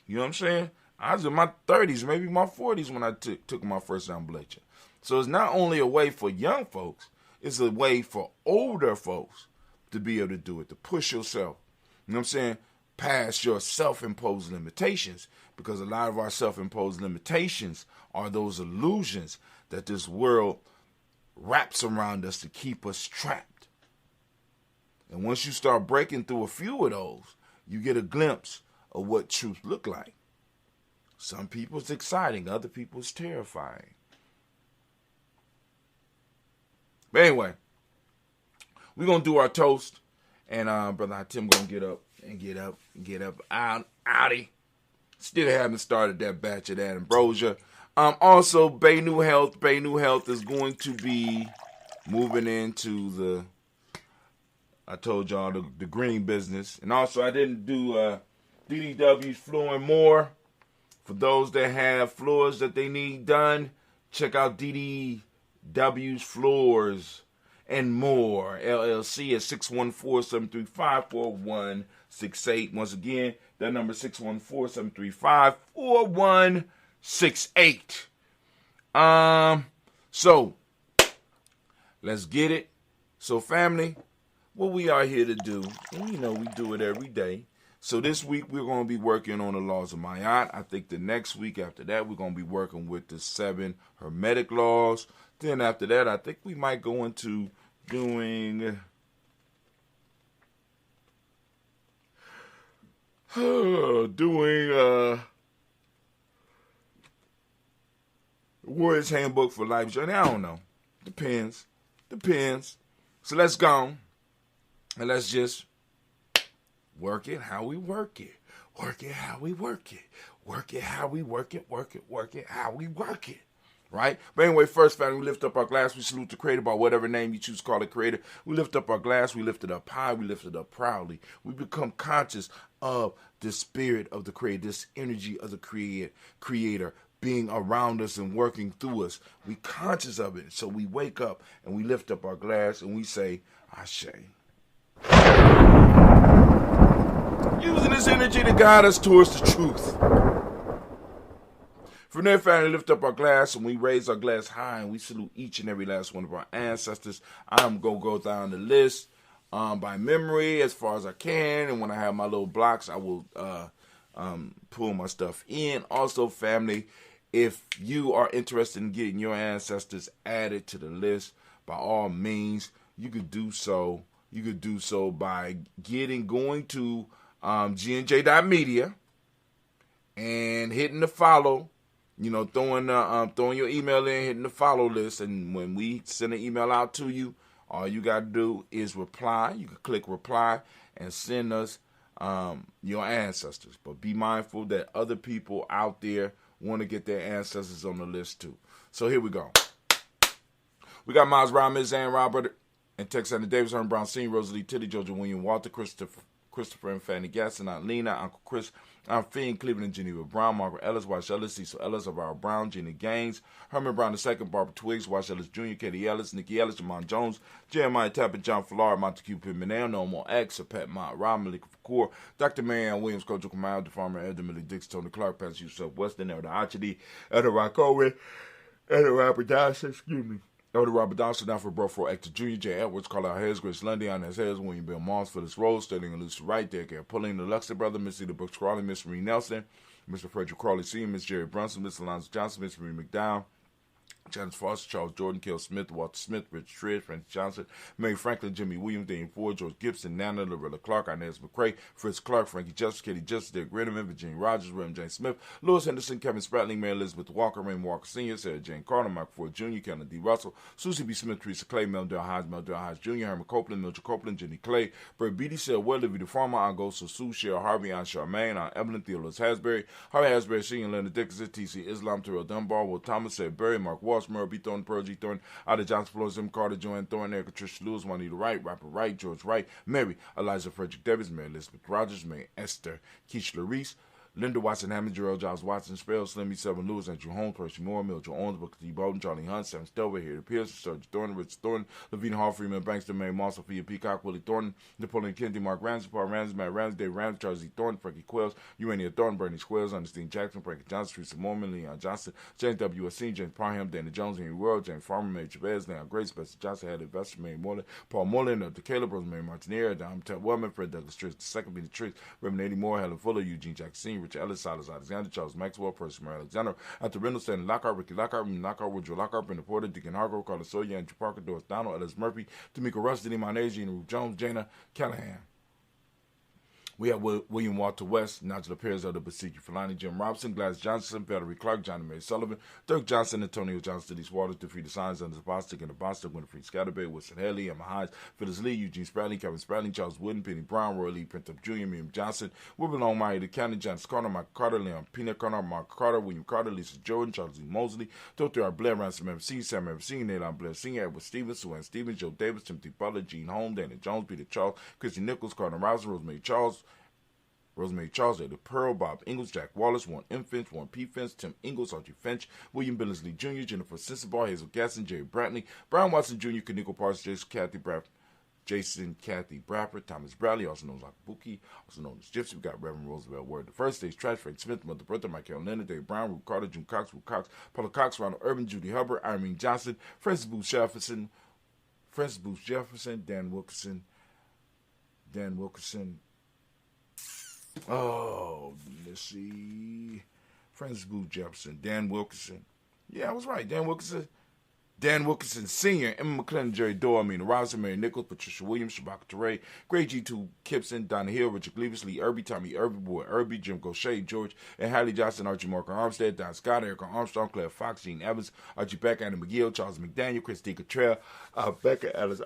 You know what I'm saying? I was in my 30s, maybe my 40s when I took my first ambulation. So it's not only a way for young folks, it's a way for older folks to be able to do it, to push yourself, you know what I'm saying, past your self-imposed limitations, because a lot of our self-imposed limitations are those illusions that this world wraps around us to keep us trapped. And once you start breaking through a few of those, you get a glimpse of what truth look like. Some people it's exciting, other people it's terrifying. But anyway, we're going to do our toast. And Brother Tim going to get up, outie. Still haven't started that batch of that ambrosia. Also, Bay New Health is going to be moving into I told y'all, the green business. And also, I didn't do DDW's Flowing More. For those that have floors that they need done, check out DDW's Floors and More, LLC at 614-735-4168. Once again, that number is 614-735-4168. So, let's get it. So, family, what we are here to do, and you know we do it every day. So this week we're going to be working on the laws of Maat. I think the next week after that we're going to be working with the 7 Hermetic laws. Then after that I think we might go into doing Warrior's Handbook for Life Journey. I don't know. Depends. So let's go and let's just work it how we work it. Work it how we work it. Work it how we work it. Work it how we work it. Right? But anyway, first, family, we lift up our glass. We salute the Creator by whatever name you choose to call it Creator. We lift up our glass. We lift it up high. We lift it up proudly. We become conscious of the spirit of the Creator, this energy of the Creator being around us and working through us. We conscious of it. So we wake up and we lift up our glass and we say, Ashe. Using this energy to guide us towards the truth. From there, family, lift up our glass and we raise our glass high and we salute each and every last one of our ancestors. I'm going to go down the list by memory as far as I can. And when I have my little blocks, I will pull my stuff in. Also, family, if you are interested in getting your ancestors added to the list, by all means, you could do so. You could do so by going to gnj.media and hitting the follow, throwing your email in, hitting the follow list. And when we send an email out to you, all you got to do is reply. You can click reply and send us your ancestors. But be mindful that other people out there want to get their ancestors on the list too. So here we go. We got Miles Brown, Ms. Ann Robert, and Tex Anna Davis, Herman Brown Sr., Rosalie Titty, Georgia William Walter, Christopher and Fanny Gaston, Aunt Lena, Uncle Chris, Aunt Fiend, Cleveland and Geneva Brown, Margaret Ellis, Wash Ellis, Cecil Ellis, Alvaro Brown, Gina Gaines, Herman Brown II, Barbara Twiggs, Wash Ellis Jr., Katie Ellis, Nikki Ellis, Jamon Jones, Jeremiah Tappan, John Flard, Montague Pimenel, No More X, Pat Mott, Rob Malika Fakour, Dr. Marianne Williams, Kojo Kamal, the farmer, Elder Millie Dix, Tony Clark, Pastor Yusuf Weston, Elder Achidi, Elder Rock Owen, Elder Robert Dawson, excuse me. Elder Robert Dawson, down for Brofro Actor Jr., J. Edwards, Carlisle Hayes, Grace Lundy, Inez Hayes, William Bill Moss, Phyllis Rose, Sterling and Lucy Wright, Derek Pulling, the Luxor Brother, Missy the Brooks Crawley, Miss Marie Nelson, Mr. Frederick Crawley Sr., Miss Jerry Brunson, Miss Alonzo Johnson, Miss Marie McDowell, Janice Foster, Charles Jordan, Kel Smith, Walter Smith, Rich Shred, Francis Johnson, Mary Franklin, Jimmy Williams, Daniel Ford, George Gibson, Nana, Loretta Clark, Inez McCrae, Fritz Clark, Frankie Justice, Katie Justice, Derek Redderman, Virginia Rogers, William James Smith, Lewis Henderson, Kevin Spratling, Mary Elizabeth Walker, Raymond Walker Sr., Sarah Jane Carter, Michael Ford Jr., Kenneth D. Russell, Susie B. Smith, Teresa Clay, Meldell Hodge Jr., Herman Copeland, Mildred Copeland, Jenny Clay, Bert Beatty, Sarah Well, Livy the Farmer, Angosa Sue, Cheryl Harvey, Aunt Charmaine, Aunt Evelyn, Theodoros Hasbury, Harvey Hasbury, Senior, Leonard Dickinson, T.C. Islam, Terrell Dunbar, Will Thomas, Sarah Berry, Mark Walsh, Merle B. Thornton, Pearl G. Thornton, Ada Johnson, Flores M. Carter, Joanne Thornton, Erica Tricia Lewis, Juanita Wright, Rapper Wright, George Wright, Mary, Elijah Frederick Davis, Mary Elizabeth Rogers, Mary Esther, Keisha Larice, Linda Watson Hammond, Gerald Giles Watson, Spell, Slimmy, Seven Lewis, Andrew Holmes, Percy Moore, Mildred Owens, Booker T. Bolden, Charlie Hunt, Sam Stelber, Harry Pierce, Sergeant Thornton, Richard Thornton, Levine Hall, Freeman Bankster, Mary Moss, Sophia Peacock, Willie Thornton, Napoleon Kennedy, Mark Ramsey, Paul Ramsey, Matt Ramsey, Dave Ramsey, Charles E. Thornton, Frankie Quells, Urania Thornton, Bernie Squares, Ernestine Jackson, Frankie Johnson, Teresa Mormon, Leon Johnson, James W.S.C., James Parham, Danny Jones, Henry World, James Farmer, Mary Chavez, Leon Grace, Bessie Johnson, Head Investor, Mary Moreland, Paul Moreland, the Caleb, Rosemary Martinez, Dom Ted Wellman, Fred Douglas Tricks, II, Peter Tricks, Reverend Eddie Moore, Helen Fuller, Eugene Jackson, Richard Ellis, Silas Alexander, Charles Maxwell, Percy Mary Alexander, Arthur Reynolds, Stanley Lockhart, Ricky Lockhart, Remy Lockhart, Woodrow Lockhart, Brenda Porter, Deacon Hargrove, Carlos Sawyer, Andrew Parker, Doris Donald, Ellis Murphy, Tamika Rush, Denny Monet, Gina Ruth Jones, Jana Callahan. We have William Walter West, Nigel Perez, Elder Basiki Fulani, Jim Robinson, Gladys Johnson, Valerie Clark, Johnny May Sullivan, Dirk Johnson, Antonio Johnson, Denise Waters, Defeated Signs, Under the Bostic, and the Bostic, Winifred Scatterby, Wilson Haley, Emma Hines, Phyllis Lee, Eugene Spradling, Kevin Spradling, Charles Wooden, Penny Brown, Roy Lee, Printup Jr., Miriam Johnson, Wilbur Long, Maya County, Johnson Carter, Michael Carter, Leon Peanut Carter, Mark Carter, William Carter, Lisa Jordan, Charles E. Mosley, Dr. R. Blair, Ransom MC, Sam MC, Nayland Blair Sr., Edward Stevens, Suan Stevens, Joe Davis, Timothy Butler, Gene Holmes, Dana Jones, Peter Charles, Christy Nichols, Carter Rouse, Rosemary Charles, Rosemary Charles, Edward Pearl, Bob Ingalls, Jack Wallace, Warren M. Finch, Warren P. Finch, Tim Ingalls, Archie Finch, William Billingsley Jr., Jennifer Sensabaugh, Hazel Gasson, Jerry Brantley, Brian Watson Jr., Kaniko Parsons, Jason Kathy Bradford, Thomas Bradley, also known as Akabuki, also known as Gypsy. We got Reverend Roosevelt Ward the First, Stage Trash, Frank Smith, Mother Bertha, Michael Leonard, Dave Brown, Ruth Carter, June Cox, Ruth Cox, Paula Cox, Ronald Urban, Judy Hubbard, Irene Johnson, Francis Booth Jefferson, Dan Wilkinson. Oh, let's see. Francis Booth Jefferson, Dan Wilkinson. Yeah, I was right. Dan Wilkinson Sr., Emma McClendon, Jerry Doyle, Robinson, Mary Nichols, Patricia Williams, Shabaka Teray, Gray G2, Kipson, Donna Hill, Richard Gleavis, Lee Irby, Tommy Irby, Boy Irby, Jim Gaucher, George, and Hallie Johnson, Archie Marker Armstead, Don Scott, Erica Armstrong, Claire Fox, Gene Evans, Archie Beck, Anna McGill, Charles McDaniel, Christine Cottrell, Becca Ellis,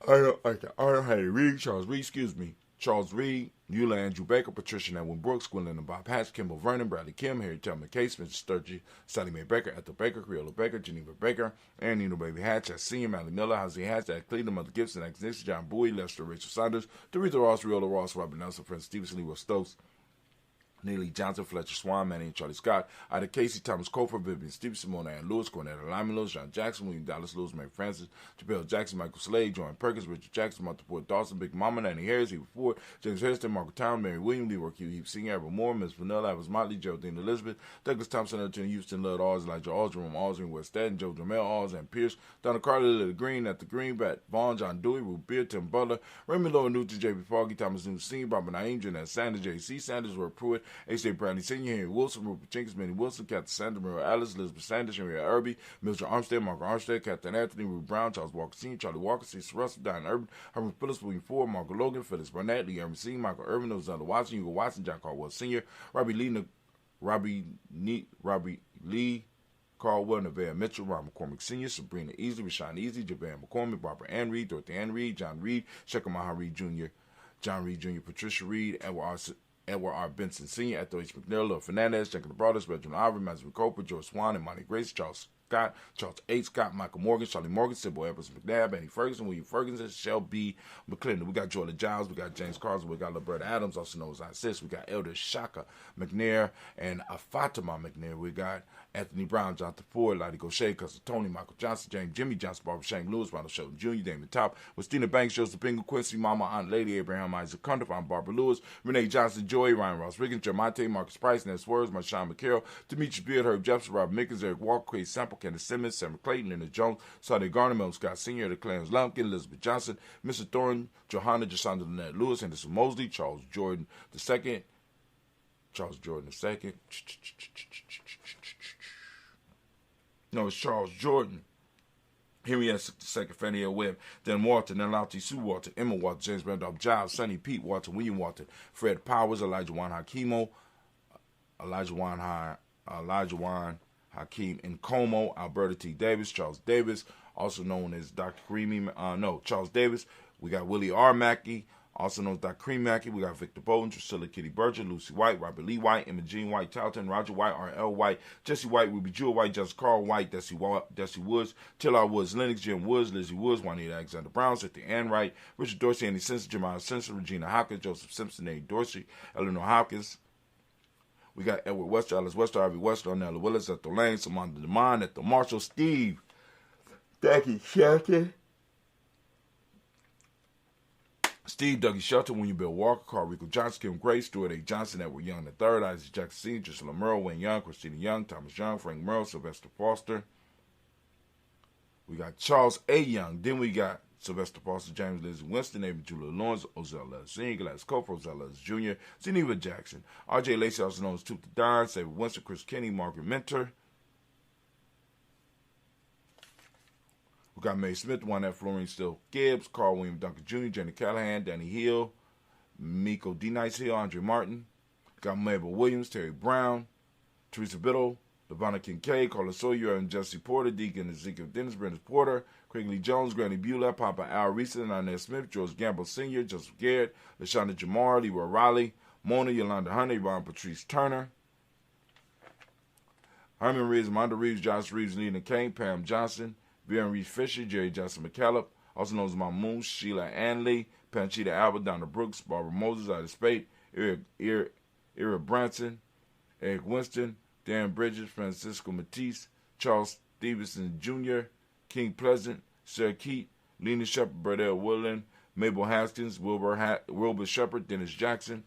Arnold Henry Reed, Charles Reed, Eula Andrew Baker, Patricia Edwin Brooks, Gwendolyn and Bob Hatch, Kimball Vernon, Bradley Kim, Harry Tubman Case, Mr. Sturgis, Sally Mae Baker, Ethel Baker, Creola Baker, Geneva Baker, Aaron Nino Baby Hatch, Senior, Mally Miller, Hosey Hatch, Cleveland, Mother Gibson, Nixon, John Bowie, Lester, Rachel Saunders, Doretha Ross, Riola Ross, Robert Nelson, Prince Stevenson, Leroy Stokes, Neely Johnson, Fletcher Swan, Manny and Charlie Scott, Ida Casey, Thomas Cofer, Vivian Stevenson, Mona Ann Lewis, Cornetta Lyman Lewis, John Jackson, William Dallas Lewis, Mary Francis, Jabel Jackson, Michael Slade, Joanne Perkins, Richard Jackson, Martha Port Dawson, Big Mama, Nanny Harris, Eva Ford, James Hairston, Margaret Town, Mary William, Leroy Q. Heap Senior, Evan Moore, Miss Vanilla, Evans Motley, Geraldine Elizabeth, Douglas Thompson, Elton Houston, Lud Alls, Elijah Alls, Jerome Alls, West Staten, Joe Jamel Alls, and Pierce, Donna Carter, Lily Green, at the Greenback, Vaughn, John Dewey, Ruth Beard, Tim Butler, Remy Lowe, Newton, J.B. Foggy, Thomas Newton Senior, Barbara Naeem, Jeanette Sanders, J.C. Sanders, Roy Pruitt, H.J. Bradley Senior, Henry Wilson, Rupert Jenkins, Manny Wilson, Captain Sanders, Mary Alice, Elizabeth Sanders, Henry Irby, Mildred Armstead, Margaret Armstead, Captain Anthony, Ruth Brown, Charles Walker Senior, Charlie Walker, Cecil Russell, Diane Urban, Herman Phillips, William Ford, Margaret Logan, Phyllis Barnett, Lee Irvin Senior, Michael Irvin, Alexander Watson, Hugo Watson, John Caldwell Senior, Robbie Lee, Caldwell, Nevaeh Mitchell, Rob McCormick Sr., Sabrina Easley, Rashawn Easley, Javan McCormick, Barbara Ann Reed, Dorothy Ann Reed, John Reed, Shekamaha Reed Jr., John Reed Jr., Patricia Reed, Edward R. Benson Sr., Ethel H. McNair, Lil Fernandez, Jenkins Brothers, Reginald Ivory, Matthew Coper, George Swan, and Monty Grace, Charles Scott, Charles H. Scott, Michael Morgan, Charlie Morgan, Sybil Evans McNabb, Annie Ferguson, William Ferguson, Shelby McClendon. We got Jordan Giles, we got James Carson, we got Roberta Adams, also known as Isis. We got Elder Shaka McNair and Fatima McNair. We got Anthony Brown, Jonathan Ford, Lottie Gaucher, Cousin Tony, Michael Johnson, James Jimmy Johnson, Barbara Shane Lewis, Ronald Shelton Jr., Damon Top, Christina Banks, Joseph Bingle, Quincy, Mama, Aunt Lady, Abraham Isaac Cundiff, I'm Barbara Lewis, Renee Johnson, Joy, Ryan Ross Riggins, Jermonte, Marcus Price, Ness Words, Marshawn McCarroll, Demetrius Beard, Herb Jefferson, Rob Mickens, Eric Walker, Craig Sample, Kenneth Simmons, Sam Clayton, Leonard Jones, Sonny Garner, Mel Scott Sr., the Clarence Lumpkin, Elizabeth Johnson, Mr. Thorne, Johanna Jasonda Lynette Lewis, Henderson Mosley, Charles Jordan II. No, it's Charles Jordan. Henry S. II, Fannie L. Webb, Dan Walton, Nalati Sue Walton, Emma Walton, James Randolph Giles, Sonny Pete Walton, William Walton, Fred Powers, Elijah Juan Hakimo, Elijah Juan Hakeem Nkomo, Alberta T. Davis, Charles Davis, also known as Dr. Charles Davis. We got Willie R. Mackey, also known as Dr. Cream Mackey. We got Victor Bowden, Drusilla Kitty Berger, Lucy White, Robert Lee White, Emma Jean White, Talton, Roger White, R.L. White, Jesse White, Ruby Jewel White, Justice Carl White, Desi Woods, Tillard Woods, Lennox, Jim Woods, Lizzie Woods, Juanita Alexander Brown, Cynthia Ann Wright, Richard Dorsey, Andy Simpson, Jemiah Simpson, Regina Hopkins, Joseph Simpson, Nate Dorsey, Eleanor Hopkins. We got Edward Wester, Alice Wester, Harvey Wester, Nella Willis, Ethel Lane, Samantha DeMond, Ethel Marshall, Steve, Dougie Shelton, William Bill Walker, Carl Rico Johnson, Kim Gray, Stuart A. Johnson, Edward Young III, Isaac Jackson Sr., Gisela Merle, Wayne Young, Christina Young, Thomas Young, Frank Merle, Sylvester Foster. We got Charles A. Young. Then we got Sylvester Foster, James Lizzie Winston, Ava Julia Lawrence, Ozella Sr., Gladys Cofer, Ozella Jr., Geneva Jackson, R.J. Lacey, also known as Tooth the Don, Saber Winston, Chris Kenny, Margaret Mentor. We got May Smith, Juanette Florine Still Gibbs, Carl William Duncan Jr., Jenny Callahan, Danny Hill, Miko D. Nice Hill, Andre Martin. Got Mabel Williams, Terry Brown, Teresa Biddle, Lavonna Kincaid, Carla Sawyer, and Jesse Porter, Deacon Ezekiel Dennis, Brenda Porter, Craig Lee Jones, Granny Beulah, Papa Al Reese, Inez Smith, George Gamble Sr., Joseph Garrett, LaShonda Jamar, Leroy Riley, Mona Yolanda Honey, Ron Patrice Turner, Herman Reeves, Monda Reeves, Josh Reeves, Nina Kane, Pam Johnson, Vivian Reeves Fisher, Jerry Johnson McCallum, also known as Mamoon, Sheila Anley, Panchita Albert, Donna Brooks, Barbara Moses, Ida Spate, Ira Branson, Eric Winston, Dan Bridges, Francisco Matisse, Charles Stevenson Jr., King Pleasant, Sarah Keat, Lena Shepard, Bradell Woodland, Mabel Haskins, Wilbur Shepard, Dennis Jackson,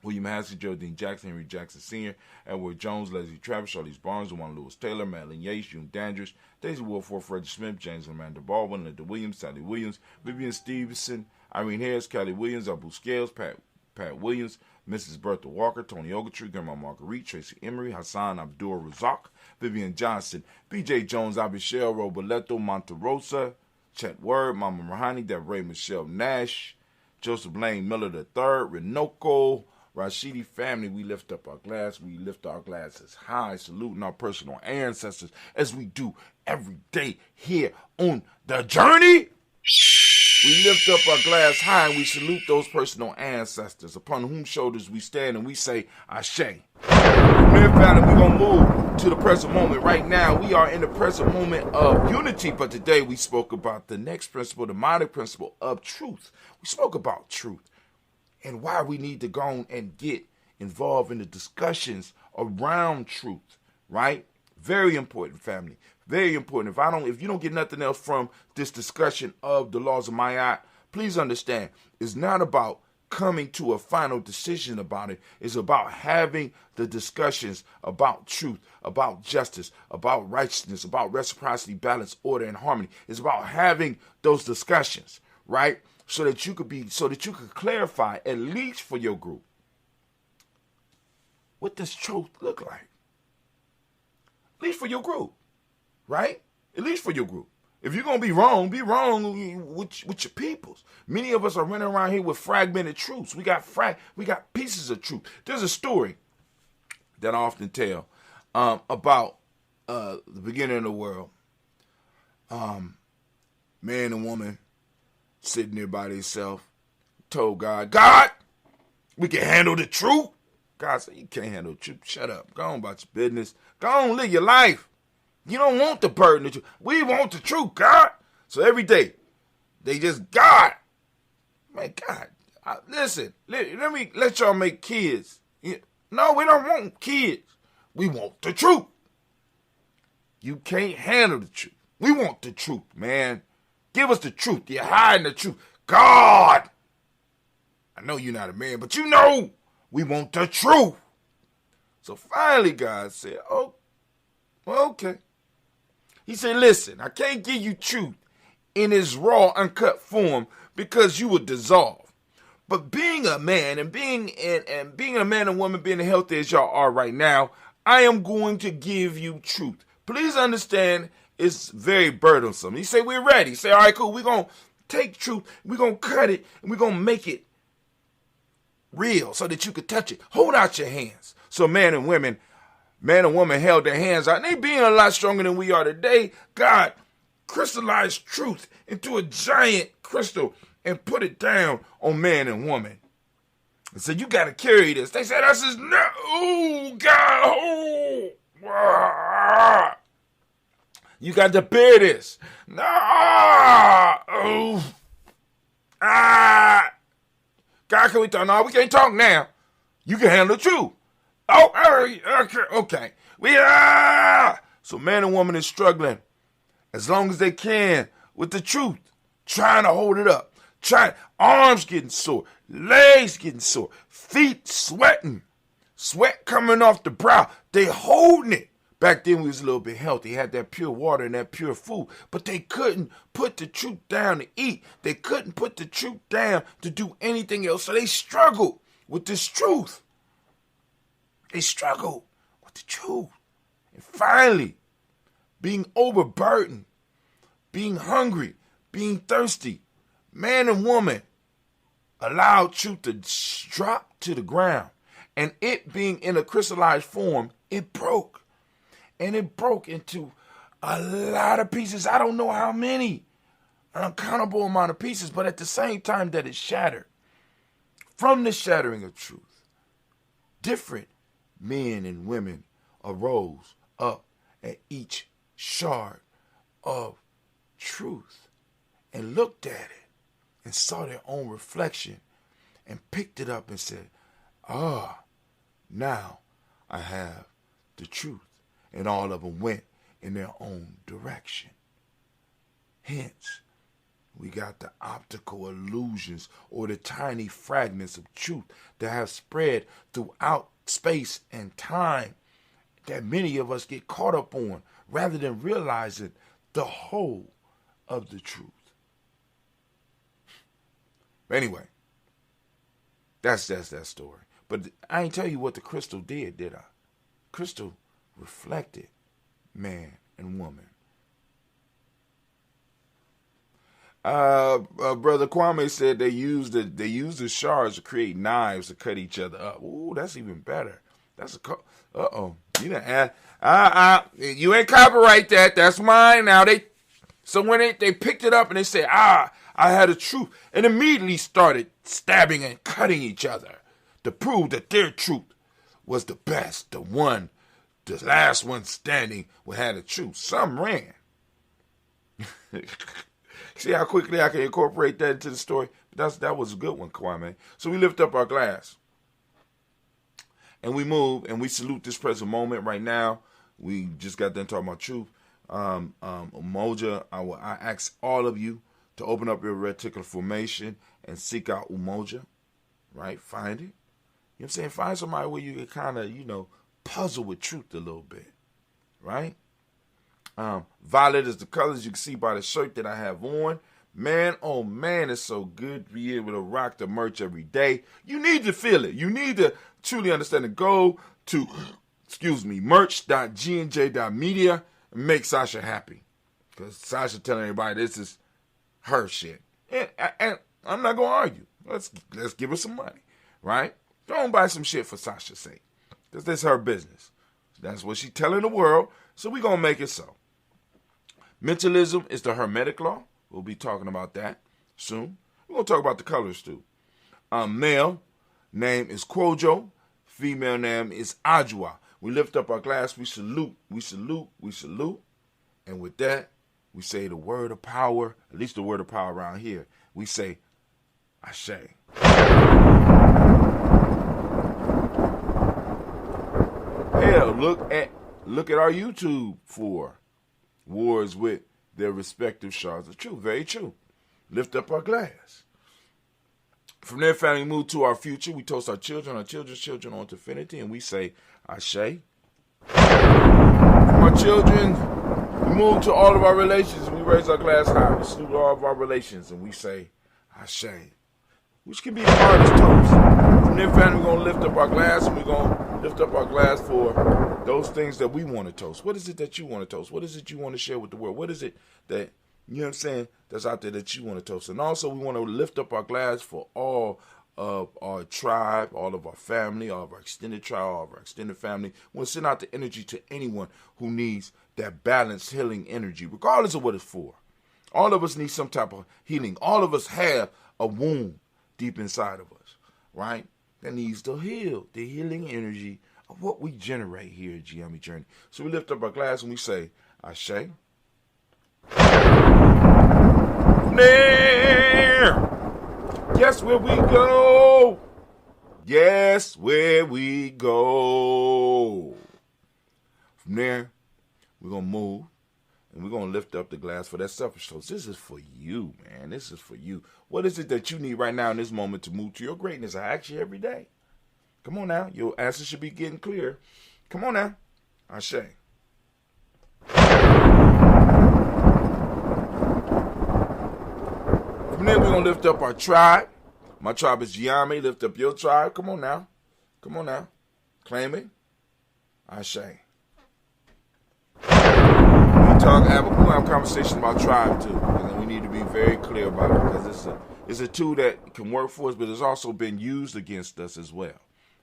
William Haskins, Geraldine Jackson, Henry Jackson Sr., Edward Jones, Leslie Travis, Charlize Barnes, Juan Lewis Taylor, Madeline Yates, June Dandridge, Daisy Wilford, Frederick Smith, James Amanda Baldwin, Linda Williams, Sally Williams, Vivian Stevenson, Irene Harris, Kelly Williams, Abu Scales, Pat Williams, Mrs. Bertha Walker, Tony Ogletree, Grandma Marguerite, Tracy Emery, Hassan Abdul Razak, Vivian Johnson, B.J. Jones, Abishel Roboleto, Monterosa, Chet Word, Mama Rahani, Deborah Michelle Nash, Joseph Lane Miller III, Renoco, Rashidi family, we lift up our glass. We lift our glasses high, saluting our personal ancestors as we do every day here on the journey. We lift up our glass high and we salute those personal ancestors upon whom shoulders we stand and we say, Ashe. Man, family, we're going to move to the present moment. Right now, we are in the present moment of unity, but today we spoke about the next principle, the modern principle of truth. We spoke about truth and why we need to go on and get involved in the discussions around truth, right? Very important, family. Very important. If you don't get nothing else from this discussion of the laws of Maat, please understand, it's not about coming to a final decision about it. It's about having the discussions about truth, about justice, about righteousness, about reciprocity, balance, order, and harmony. It's about having those discussions, right? So that you could clarify, at least for your group, what does truth look like? At least for your group, right? At least for your group. If you're going to be wrong with your peoples. Many of us are running around here with fragmented truths. We got pieces of truth. There's a story that I often tell about the beginning of the world. Man and woman sitting there by themselves, told God, we can handle the truth. God said, you can't handle the truth. Shut up. Go on about your business. Go on, live your life. You don't want the burden of truth. We want the truth, God. So every day, they just, God. Man, God, listen, let me let y'all make kids. No, we don't want kids. We want the truth. You can't handle the truth. We want the truth, man. Give us the truth. You're hiding the truth. God, I know you're not a man, but you know we want the truth. So finally, God said, oh, well, okay. He said, listen, I can't give you truth in its raw, uncut form because you would dissolve. But being a man and being a man and woman, being as healthy as y'all are right now, I am going to give you truth. Please understand, it's very burdensome. He said, we're ready. He said, all right, cool. We're going to take truth, we're going to cut it, and we're going to make it real so that you can touch it. Hold out your hands. So man and woman held their hands out. And they being a lot stronger than we are today, God crystallized truth into a giant crystal and put it down on man and woman. And said, you got to carry this. They said, I says, no, oh, God, oh. You got to bear this. No, oh. God, can we talk? No, we can't talk now. You can handle the truth. Oh, okay. So man and woman is struggling as long as they can with the truth, trying to hold it up, arms getting sore, legs getting sore, feet sweating, sweat coming off the brow. They holding it. Back then we was a little bit healthy, had that pure water and that pure food, but they couldn't put the truth down to eat. They couldn't put the truth down to do anything else. So they struggled with this truth. They struggled with the truth. And finally, being overburdened, being hungry, being thirsty, man and woman allowed truth to drop to the ground. And it being in a crystallized form, it broke. And it broke into a lot of pieces. I don't know how many. An uncountable amount of pieces. But at the same time that it shattered, from the shattering of truth, different men and women arose up at each shard of truth and looked at it and saw their own reflection and picked it up and said, Now I have the truth. And all of them went in their own direction. Hence, we got the optical illusions or the tiny fragments of truth that have spread throughout space and time that many of us get caught up on rather than realizing the whole of the truth. Anyway, that's that story. But I ain't tell you what the crystal did I? Crystal reflected man and woman. Brother Kwame said they used the shards to create knives to cut each other up. Ooh, that's even better. That's you didn't add. You ain't copyright that. That's mine now. So when they picked it up and they said, I had a truth, and immediately started stabbing and cutting each other to prove that their truth was the best, the last one standing had the truth. Some ran. See how quickly I can incorporate that into the story? That was a good one, Kwame. So we lift up our glass. And we move and we salute this present moment right now. We just got done talking about truth. Umoja, I ask all of you to open up your reticular formation and seek out Umoja. Right? Find it. You know what I'm saying? Find somebody where you can kind of, puzzle with truth a little bit. Right? Violet is the colors you can see by the shirt that I have on. Man, oh man, it's so good to be able to rock the merch every day. You need to feel it. You need to truly understand it. Go to, merch.gnj.media and make Sasha happy. Because Sasha telling everybody this is her shit. And I'm not going to argue. Let's give her some money, right? Don't buy some shit for Sasha's sake. Because this is her business. That's what she's telling the world. So we're going to make it so. Mentalism is the Hermetic law. We'll be talking about that soon. We're going to talk about the colors too. Male name is Kwojo. Female name is Ajwa. We lift up our glass. We salute. We salute. We salute. And with that, we say the word of power, at least the word of power around here. We say, Ashe. Hell, look at our YouTube for wars with their respective shards of truth. Very true. Lift up our glass. From there, family, move to our future. We toast our children's children on to infinity, and we say, Ashe. From our children, we move to all of our relations, and we raise our glass high. We salute all of our relations, and we say, Ashe. Which can be the hardest toast. From there, family, we're going to lift up our glass, and we're going to lift up our glass for those things that we want to toast. What is it that you want to toast? What is it you want to share with the world? What is it that, you know what I'm saying, that's out there that you want to toast? And also, we want to lift up our glass for all of our tribe, all of our family, all of our extended tribe, all of our extended family. We want to send out the energy to anyone who needs that balanced healing energy, regardless of what it's for. All of us need some type of healing. All of us have a wound deep inside of us, right? That needs to heal, the healing energy of what we generate here at Giambi Journey. So we lift up our glass and we say, Ashe. There. Guess where we go? Yes, where we go. From there, we're going to move and we're going to lift up the glass for that selfish toast. This is for you, man. This is for you. What is it that you need right now in this moment to move to your greatness? I ask you every day. Come on now. Your answer should be getting clear. Come on now. Ashe. From there, we're going to lift up our tribe. My tribe is Giambi. Lift up your tribe. Come on now. Come on now. Claim it. Ashe. We'll have a conversation about tribe too, and we need to be very clear about it because it's a tool that can work for us, but it's also been used against us as well,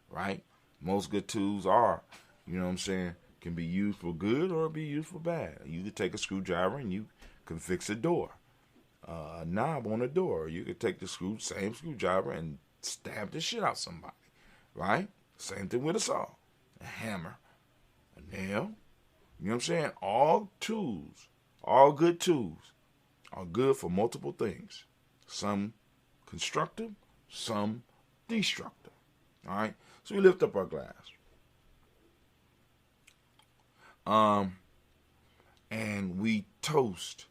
right? Most good tools are, you know what I'm saying, can be used for good or be used for bad. You could take a screwdriver and you can fix a door, a knob on a door. Or you could take the same screwdriver and stab the shit out somebody, right? Same thing with a saw, a hammer, a nail. You know what I'm saying? All tools, all good tools are good for multiple things. Some constructive, some destructive. All right? So we lift up our glass. And we toast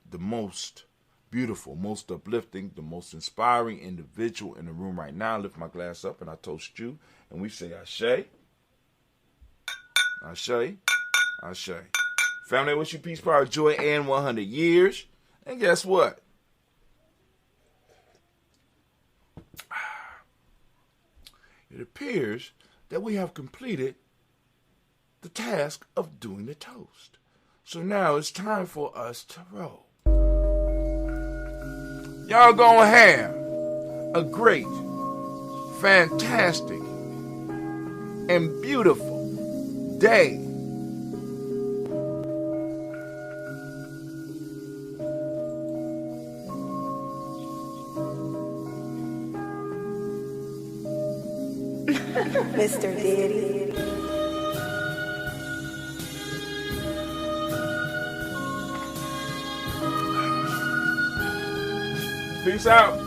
the most beautiful, most uplifting, the most inspiring individual in the room right now. I lift my glass up and I toast you. And we say, Ashe, Ashe, Ashe. Family, I wish you peace, power, joy, and 100 years. And guess what? It appears that we have completed the task of doing the toast. So now it's time for us to roll. Y'all gonna have a great, fantastic, and beautiful day. Mr. Daddy. Peace out.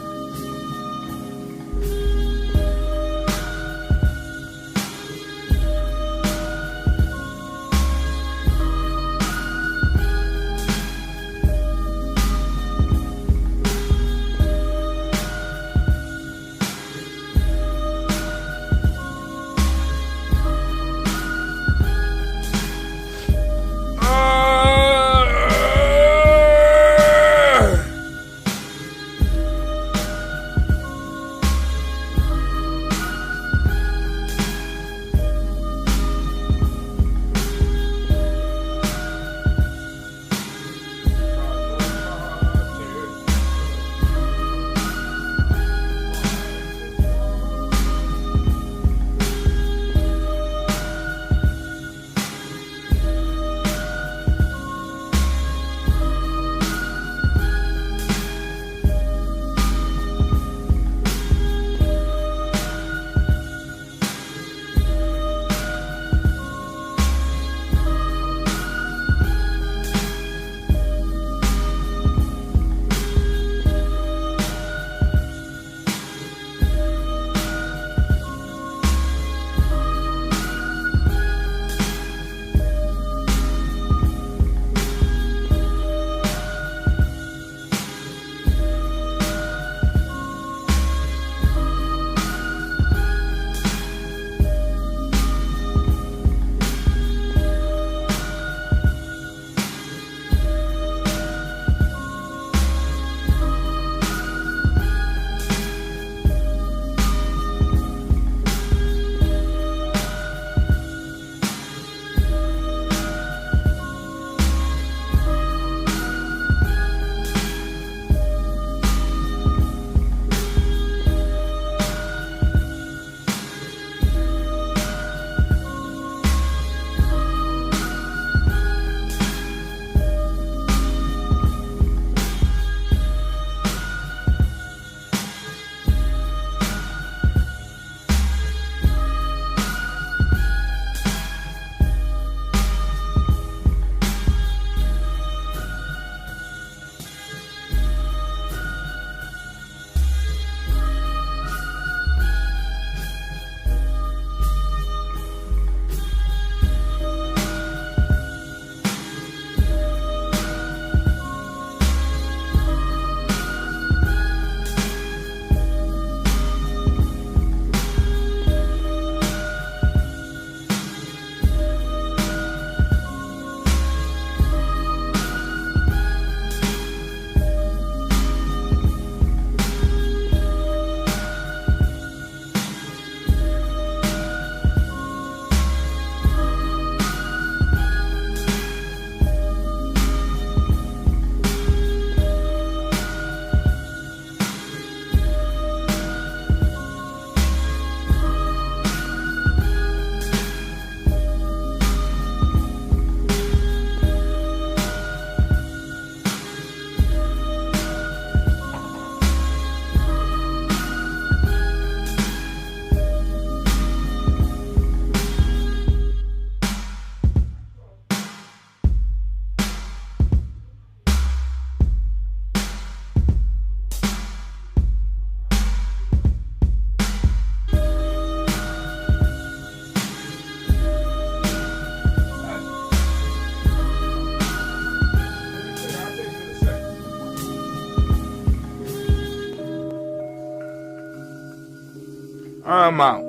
I'm out.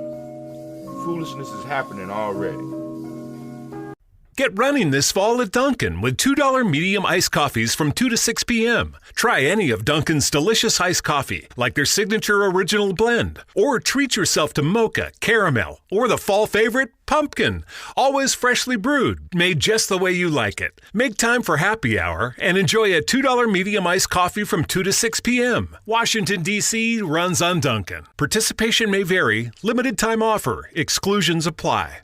Foolishness is happening already. Get running this fall at Dunkin' with $2 medium iced coffees from 2 to 6 p.m. Try any of Dunkin's delicious iced coffee, like their signature original blend. Or treat yourself to mocha, caramel, or the fall favorite, pumpkin. Always freshly brewed, made just the way you like it. Make time for happy hour and enjoy a $2 medium iced coffee from 2 to 6 p.m. Washington, D.C. runs on Dunkin'. Participation may vary. Limited time offer. Exclusions apply.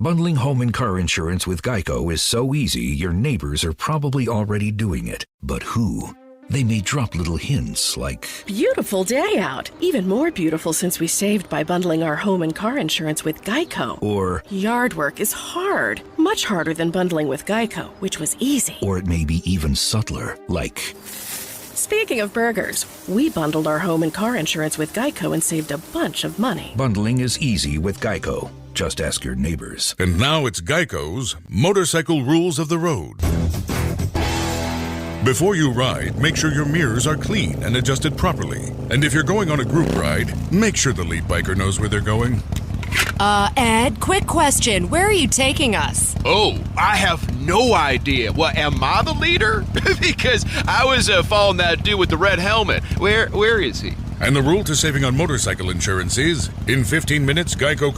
Bundling home and car insurance with Geico is so easy, your neighbors are probably already doing it. But who? They may drop little hints like, Beautiful day out. Even more beautiful since we saved by bundling our home and car insurance with Geico. or, Yard work is hard. Much harder than bundling with Geico, which was easy. or it may be even subtler, like, Speaking of burgers, we bundled our home and car insurance with Geico and saved a bunch of money. bundling is easy with Geico. Just ask your neighbors. And now it's Geico's Motorcycle Rules of the Road. Before you ride, make sure your mirrors are clean and adjusted properly. And if you're going on a group ride, make sure the lead biker knows where they're going. Ed, quick question. Where are you taking us? Oh, I have no idea. Well, am I the leader? Because I was following that dude with the red helmet. Where is he? And the rule to saving on motorcycle insurance is, in 15 minutes, Geico